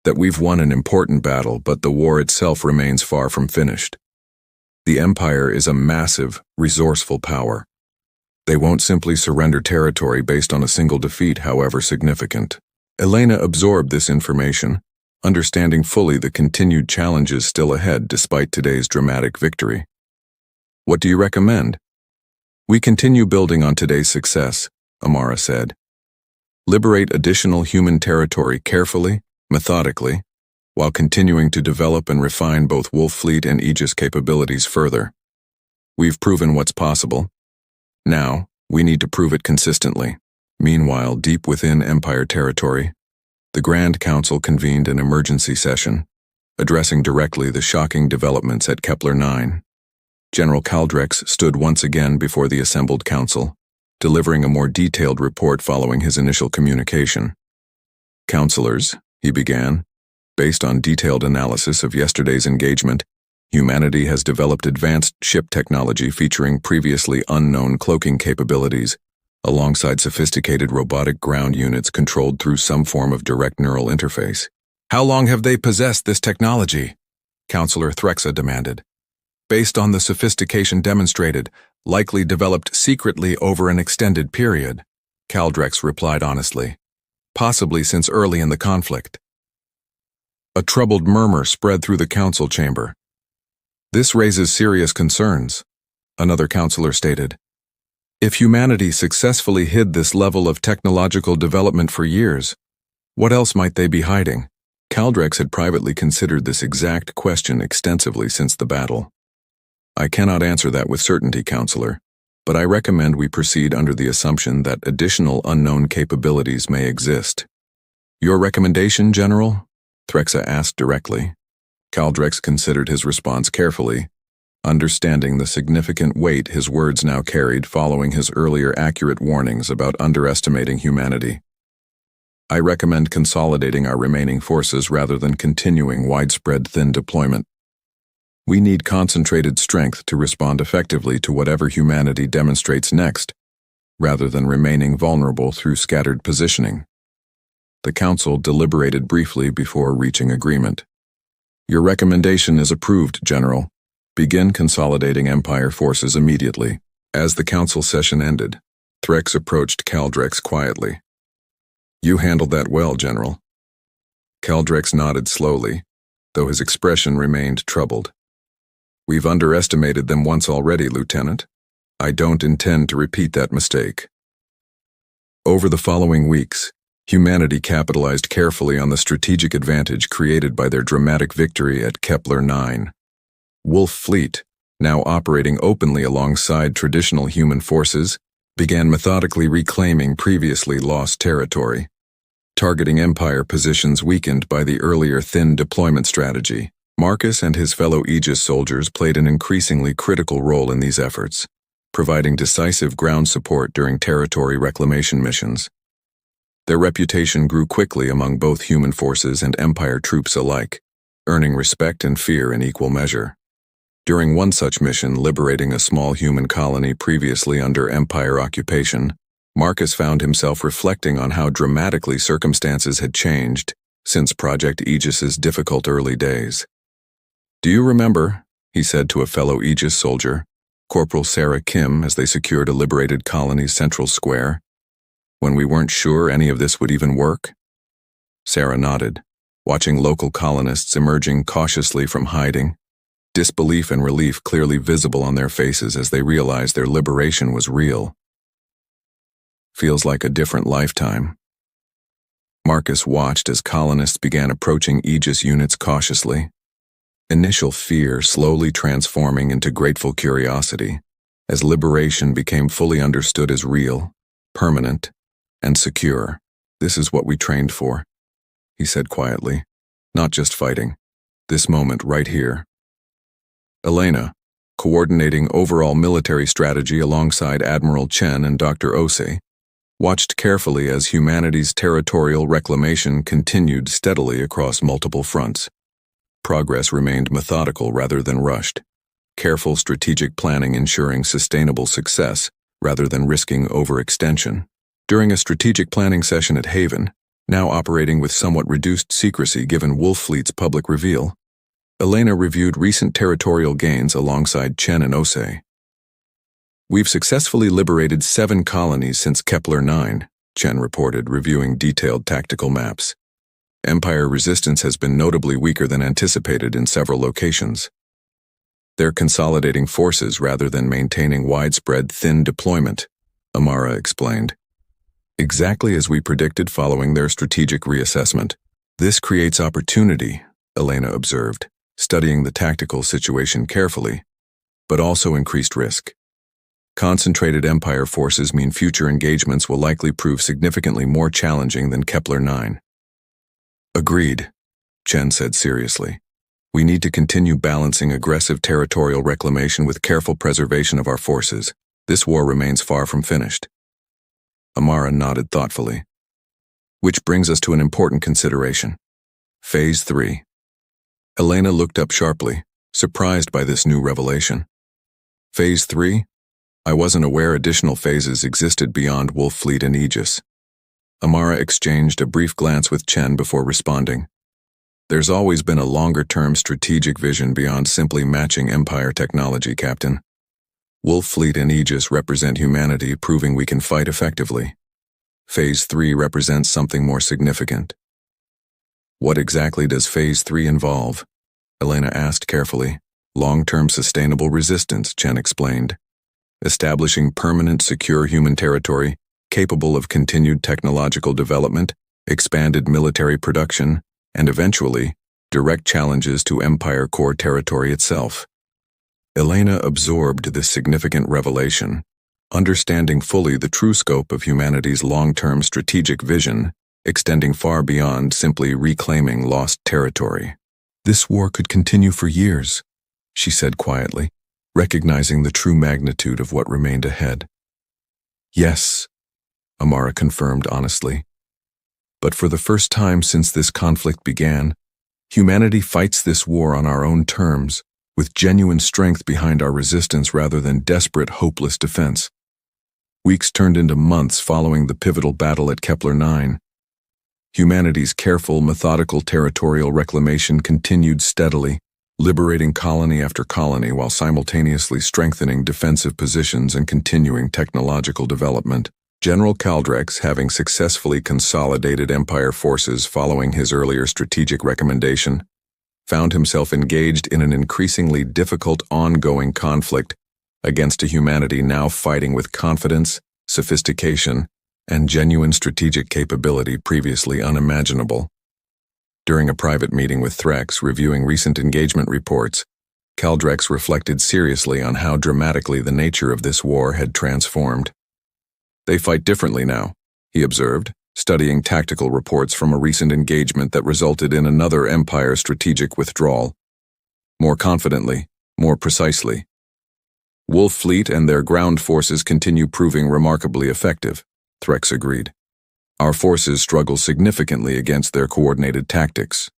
that we've won an important battle, but the war itself remains far from finished. The Empire is a massive, resourceful power. They won't simply surrender territory based on a single defeat, however significant. Elena absorbed this information, understanding fully the continued challenges still ahead despite today's dramatic victory. What do you recommend? We continue building on today's success, Amara said. Liberate additional human territory carefully, methodically, while continuing to develop and refine both Wolf Fleet and Aegis capabilities further. We've proven what's possible. Now, we need to prove it consistently. Meanwhile, deep within Empire territory, the Grand Council convened an emergency session, addressing directly the shocking developments at Kepler 9. General Caldrex stood once again before the assembled council, delivering a more detailed report following his initial communication. Councilors, he began, based on detailed analysis of yesterday's engagement, humanity has developed advanced ship technology featuring previously unknown cloaking capabilities, alongside sophisticated robotic ground units controlled through some form of direct neural interface. How long have they possessed this technology? Councillor Threxa demanded. Based on the sophistication demonstrated, likely developed secretly over an extended period, Caldrex replied honestly. Possibly since early in the conflict. A troubled murmur spread through the council chamber. This raises serious concerns, another councillor stated. If humanity successfully hid this level of technological development for years, what else might they be hiding? Caldrex had privately considered this exact question extensively since the battle. I cannot answer that with certainty, Councillor, but I recommend we proceed under the assumption that additional unknown capabilities may exist. Your recommendation, General? Threxa asked directly. Caldrex considered his response carefully, understanding the significant weight his words now carried following his earlier accurate warnings about underestimating humanity. I recommend consolidating our remaining forces rather than continuing widespread thin deployment. We need concentrated strength to respond effectively to whatever humanity demonstrates next, rather than remaining vulnerable through scattered positioning. The council deliberated briefly before reaching agreement. Your recommendation is approved, General. Begin consolidating Empire forces immediately. As the council session ended, Threx approached Caldrex quietly. You handled that well, General. Caldrex nodded slowly, though his expression remained troubled. We've underestimated them once already, Lieutenant. I don't intend to repeat that mistake. Over the following weeks, humanity capitalized carefully on the strategic advantage created by their dramatic victory at Kepler 9. Wolf Fleet, now operating openly alongside traditional human forces, began methodically reclaiming previously lost territory, targeting Empire positions weakened by the earlier thin deployment strategy. Marcus and his fellow Aegis soldiers played an increasingly critical role in these efforts, providing decisive ground support during territory reclamation missions. Their reputation grew quickly among both human forces and Empire troops alike, earning respect and fear in equal measure. During one such mission, liberating a small human colony previously under Empire occupation, Marcus found himself reflecting on how dramatically circumstances had changed since Project Aegis's difficult early days. Do you remember, he said to a fellow Aegis soldier, Corporal Sarah Kim, as they secured a liberated colony's central square, when we weren't sure any of this would even work? Sarah nodded, watching local colonists emerging cautiously from hiding, disbelief and relief clearly visible on their faces as they realized their liberation was real. Feels like a different lifetime. Marcus watched as colonists began approaching Aegis units cautiously, initial fear slowly transforming into grateful curiosity as liberation became fully understood as real, permanent, and secure. This is what we trained for, he said quietly. Not just fighting. This moment right here. Elena, coordinating overall military strategy alongside Admiral Chen and Dr. Ose, watched carefully as humanity's territorial reclamation continued steadily across multiple fronts. Progress remained methodical rather than rushed, careful strategic planning ensuring sustainable success rather than risking overextension. During a strategic planning session at Haven, now operating with somewhat reduced secrecy given Wolf Fleet's public reveal, Elena reviewed recent territorial gains alongside Chen and Ose. We've successfully liberated 7 colonies since Kepler 9, Chen reported, reviewing detailed tactical maps. Empire resistance has been notably weaker than anticipated in several locations. They're consolidating forces rather than maintaining widespread thin deployment, Amara explained. Exactly as we predicted following their strategic reassessment. This creates opportunity, Elena observed, studying the tactical situation carefully, but also increased risk. Concentrated Empire forces mean future engagements will likely prove significantly more challenging than Kepler 9. Agreed, Chen said seriously. We need to continue balancing aggressive territorial reclamation with careful preservation of our forces. This war remains far from finished. Amara nodded thoughtfully. Which brings us to an important consideration. Phase 3. Elena looked up sharply, surprised by this new revelation. Phase 3? I wasn't aware additional phases existed beyond Wolf Fleet and Aegis. Amara exchanged a brief glance with Chen before responding. There's always been a longer-term strategic vision beyond simply matching Empire technology, Captain. Wolf Fleet and Aegis represent humanity, proving we can fight effectively. Phase 3 represents something more significant. What exactly does Phase 3 involve? Elena asked carefully. Long-term sustainable resistance, Chen explained. Establishing permanent, secure human territory, capable of continued technological development, expanded military production, and eventually, direct challenges to Empire core territory itself. Elena absorbed this significant revelation, understanding fully the true scope of humanity's long-term strategic vision, extending far beyond simply reclaiming lost territory. This war could continue for years, she said quietly, recognizing the true magnitude of what remained ahead. Yes, Amara confirmed honestly. But for the first time since this conflict began, humanity fights this war on our own terms, with genuine strength behind our resistance rather than desperate, hopeless defense. Weeks turned into months following the pivotal battle at Kepler-9. Humanity's careful, methodical territorial reclamation continued steadily, liberating colony after colony while simultaneously strengthening defensive positions and continuing technological development. General Caldrex, having successfully consolidated Empire forces following his earlier strategic recommendation, found himself engaged in an increasingly difficult ongoing conflict against a humanity now fighting with confidence, sophistication, and genuine strategic capability previously unimaginable. During a private meeting with Threx reviewing recent engagement reports, Caldrex reflected seriously on how dramatically the nature of this war had transformed. "They fight differently now," he observed, studying tactical reports from a recent engagement that resulted in another Empire strategic withdrawal. "More confidently, more precisely. Wolf Fleet and their ground forces continue proving remarkably effective," Threx agreed. "Our forces struggle significantly against their coordinated tactics."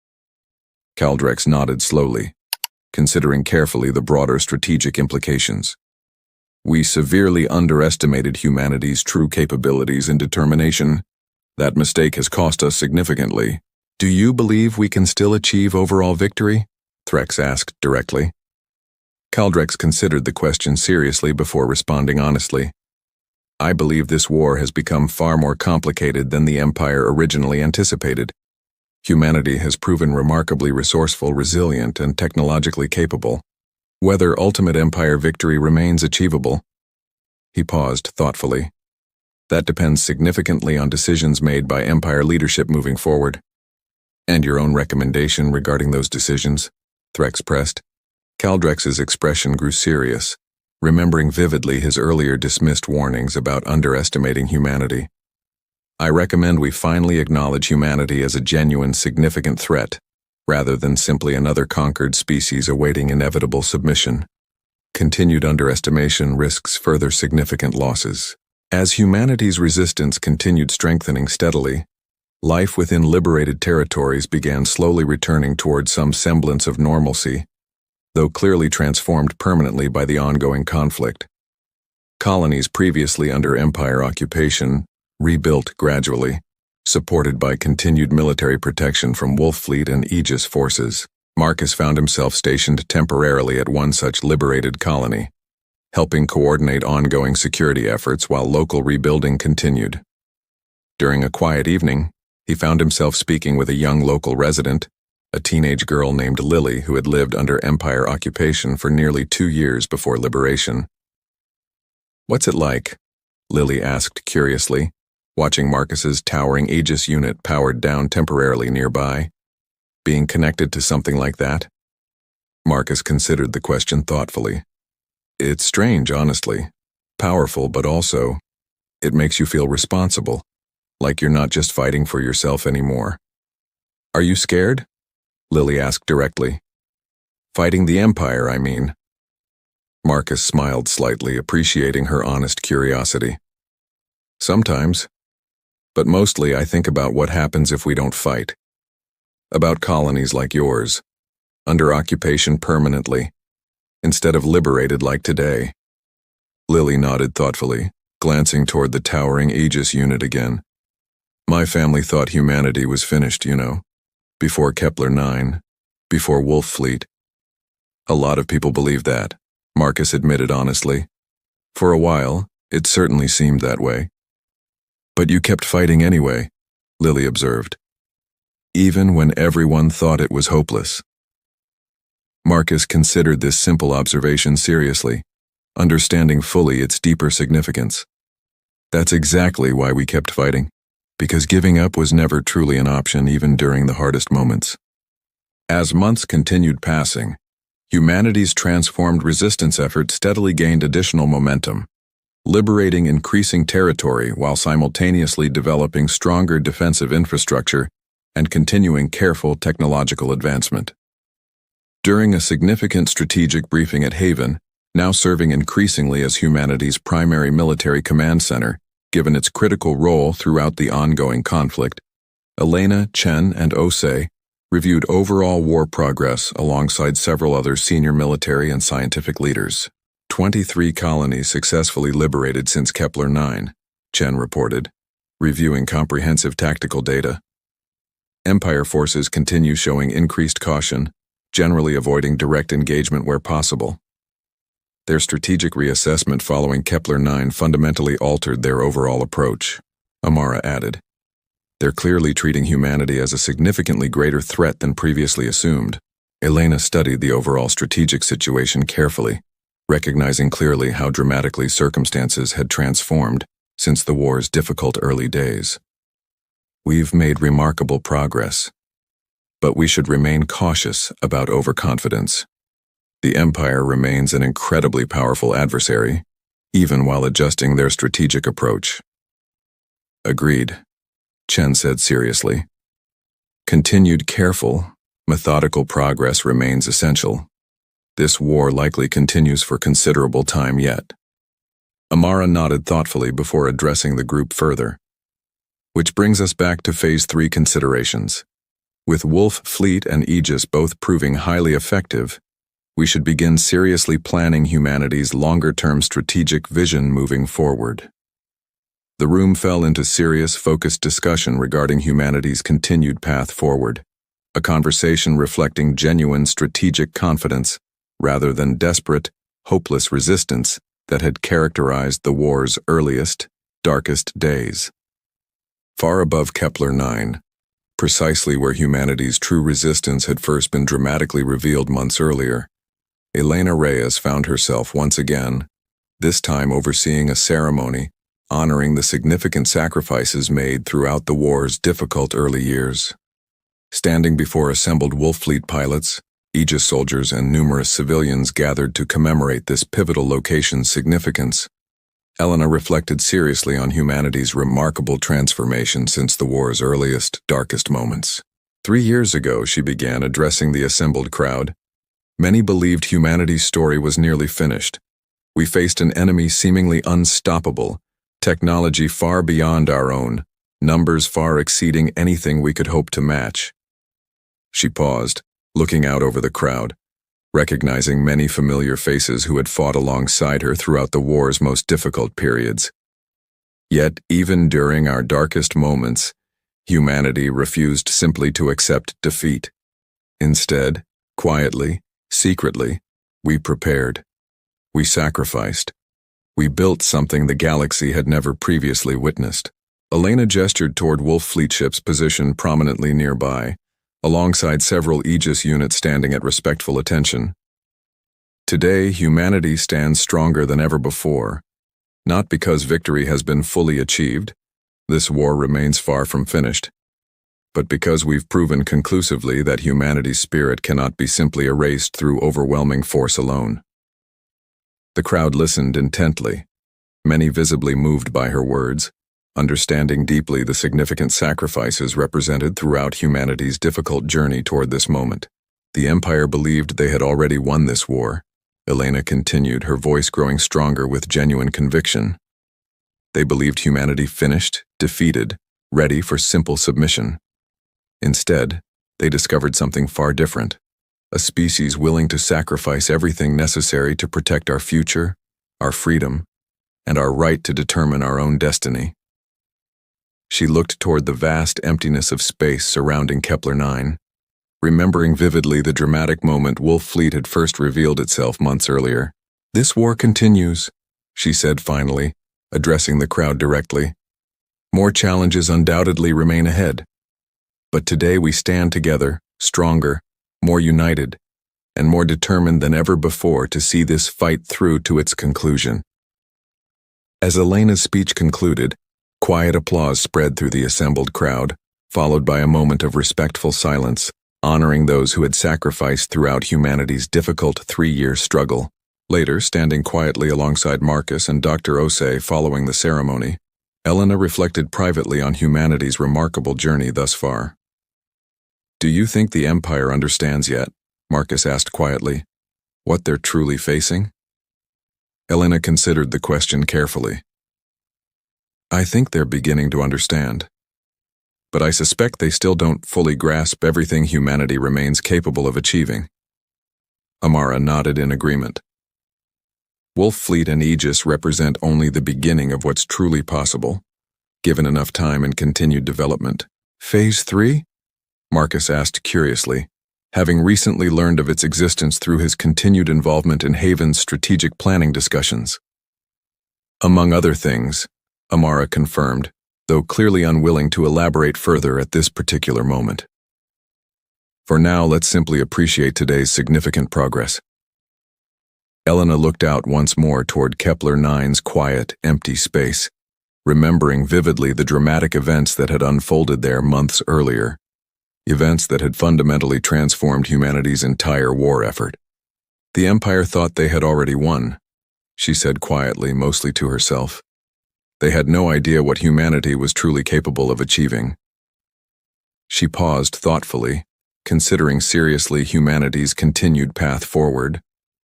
Caldrex nodded slowly, considering carefully the broader strategic implications. "We severely underestimated humanity's true capabilities and determination. That mistake has cost us significantly." "Do you believe we can still achieve overall victory?" Threx asked directly. Caldrex considered the question seriously before responding honestly. "I believe this war has become far more complicated than the Empire originally anticipated. Humanity has proven remarkably resourceful, resilient, and technologically capable. Whether ultimate Empire victory remains achievable," he paused thoughtfully, "that depends significantly on decisions made by Empire leadership moving forward." "And your own recommendation regarding those decisions?" Threx pressed. Caldrex's expression grew serious, remembering vividly his earlier dismissed warnings about underestimating humanity. "I recommend we finally acknowledge humanity as a genuine, significant threat, rather than simply another conquered species awaiting inevitable submission. Continued underestimation risks further significant losses." As humanity's resistance continued strengthening steadily, life within liberated territories began slowly returning toward some semblance of normalcy, though clearly transformed permanently by the ongoing conflict. Colonies previously under Empire occupation rebuilt gradually, supported by continued military protection from Wolf Fleet and Aegis forces. Marcus found himself stationed temporarily at one such liberated colony, helping coordinate ongoing security efforts while local rebuilding continued. During a quiet evening, he found himself speaking with a young local resident, a teenage girl named Lily who had lived under Empire occupation for nearly 2 years before liberation. "What's it like?" Lily asked curiously, watching Marcus's towering Aegis unit powered down temporarily nearby. "Being connected to something like that?" Marcus considered the question thoughtfully. "It's strange, honestly. Powerful, but also, it makes you feel responsible, like you're not just fighting for yourself anymore." "Are you scared?" Lily asked directly. "Fighting the Empire, I mean." Marcus smiled slightly, appreciating her honest curiosity. "Sometimes. But mostly I think about what happens if we don't fight. About colonies like yours, under occupation permanently, instead of liberated like today." Lily nodded thoughtfully, glancing toward the towering Aegis unit again. "My family thought humanity was finished, before Kepler-9, before Wolf Fleet." "A lot of people believe that," Marcus admitted honestly. "For a while, it certainly seemed that way." "But you kept fighting anyway," Lily observed. "Even when everyone thought it was hopeless." Marcus considered this simple observation seriously, understanding fully its deeper significance. "That's exactly why we kept fighting, because giving up was never truly an option even during the hardest moments." As months continued passing, humanity's transformed resistance effort steadily gained additional momentum, liberating increasing territory while simultaneously developing stronger defensive infrastructure and continuing careful technological advancement. During a significant strategic briefing at Haven, now serving increasingly as humanity's primary military command center, given its critical role throughout the ongoing conflict, Elena, Chen, and Osei reviewed overall war progress alongside several other senior military and scientific leaders. 23 colonies successfully liberated since Kepler 9, Chen reported, reviewing comprehensive tactical data. Empire forces continue showing increased caution, generally avoiding direct engagement where possible. Their strategic reassessment following Kepler 9 fundamentally altered their overall approach, Amara added. They're clearly treating humanity as a significantly greater threat than previously assumed. Elena studied the overall strategic situation carefully, recognizing clearly how dramatically circumstances had transformed since the war's difficult early days. We've made remarkable progress, but we should remain cautious about overconfidence. The Empire remains an incredibly powerful adversary, even while adjusting their strategic approach. Agreed, Chen said seriously. Continued careful, methodical progress remains essential. This war likely continues for considerable time yet. Amara nodded thoughtfully before addressing the group further. Which brings us back to Phase 3 considerations. With Wolf Fleet and Aegis both proving highly effective, we should begin seriously planning humanity's longer-term strategic vision moving forward. The room fell into serious, focused discussion regarding humanity's continued path forward, a conversation reflecting genuine strategic confidence rather than desperate, hopeless resistance that had characterized the war's earliest, darkest days. Far above Kepler 9, precisely where humanity's true resistance had first been dramatically revealed months earlier, Elena Reyes found herself once again, this time overseeing a ceremony honoring the significant sacrifices made throughout the war's difficult early years. Standing before assembled Wolf Fleet pilots, Aegis soldiers, and numerous civilians gathered to commemorate this pivotal location's significance, Elena reflected seriously on humanity's remarkable transformation since the war's earliest, darkest moments. 3 years ago, she began addressing the assembled crowd. Many believed humanity's story was nearly finished. We faced an enemy seemingly unstoppable, technology far beyond our own, numbers far exceeding anything we could hope to match. She paused, looking out over the crowd, recognizing many familiar faces who had fought alongside her throughout the war's most difficult periods. Yet, even during our darkest moments, humanity refused simply to accept defeat. Instead, quietly, secretly, we prepared. We sacrificed. We built something the galaxy had never previously witnessed. Elena gestured toward Wolf Fleet ships positioned prominently nearby, alongside several Aegis units standing at respectful attention. Today, humanity stands stronger than ever before, not because victory has been fully achieved, this war remains far from finished, but because we've proven conclusively that humanity's spirit cannot be simply erased through overwhelming force alone. The crowd listened intently, many visibly moved by her words, understanding deeply the significant sacrifices represented throughout humanity's difficult journey toward this moment. The Empire believed they had already won this war, Elena continued, her voice growing stronger with genuine conviction. They believed humanity finished, defeated, ready for simple submission. Instead, they discovered something far different, a species willing to sacrifice everything necessary to protect our future, our freedom, and our right to determine our own destiny. She looked toward the vast emptiness of space surrounding Kepler 9, remembering vividly the dramatic moment Wolf Fleet had first revealed itself months earlier. "This war continues," she said finally, addressing the crowd directly. "More challenges undoubtedly remain ahead. But today we stand together, stronger, more united, and more determined than ever before to see this fight through to its conclusion." As Elena's speech concluded, quiet applause spread through the assembled crowd, followed by a moment of respectful silence, honoring those who had sacrificed throughout humanity's difficult 3-year struggle. Later, standing quietly alongside Marcus and Dr. Osei following the ceremony, Elena reflected privately on humanity's remarkable journey thus far. "Do you think the Empire understands yet?" Marcus asked quietly. "What they're truly facing?" Elena considered the question carefully. "I think they're beginning to understand. But I suspect they still don't fully grasp everything humanity remains capable of achieving." Amara nodded in agreement. Wolf Fleet and Aegis represent only the beginning of what's truly possible, given enough time and continued development. Phase 3? Marcus asked curiously, having recently learned of its existence through his continued involvement in Haven's strategic planning discussions. Among other things, Amara confirmed, though clearly unwilling to elaborate further at this particular moment. For now, let's simply appreciate today's significant progress. Elena looked out once more toward Kepler-9's quiet, empty space, remembering vividly the dramatic events that had unfolded there months earlier, events that had fundamentally transformed humanity's entire war effort. The Empire thought they had already won, she said quietly, mostly to herself. They had no idea what humanity was truly capable of achieving. She paused thoughtfully, considering seriously humanity's continued path forward,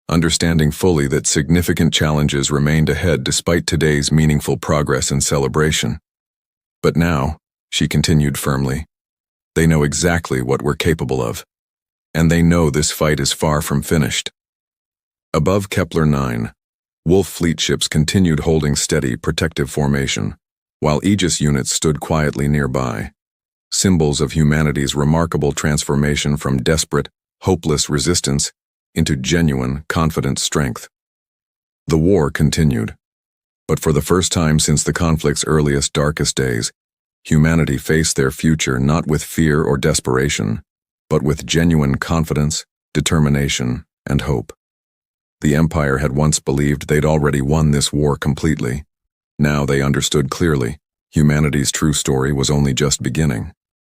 understanding fully that significant challenges remained ahead despite today's meaningful progress and celebration. But now, she continued firmly, they know exactly what we're capable of, and they know this fight is far from finished. Above Kepler-9, Wolf Fleet ships continued holding steady, protective formation, while Aegis units stood quietly nearby, symbols of humanity's remarkable transformation from desperate, hopeless resistance into genuine, confident strength. The war continued, but for the first time since the conflict's earliest, darkest days, humanity faced their future not with fear or desperation, but with genuine confidence, determination, and hope. The Empire had once believed they'd already won this war completely. Now they understood clearly, humanity's true story was only just beginning.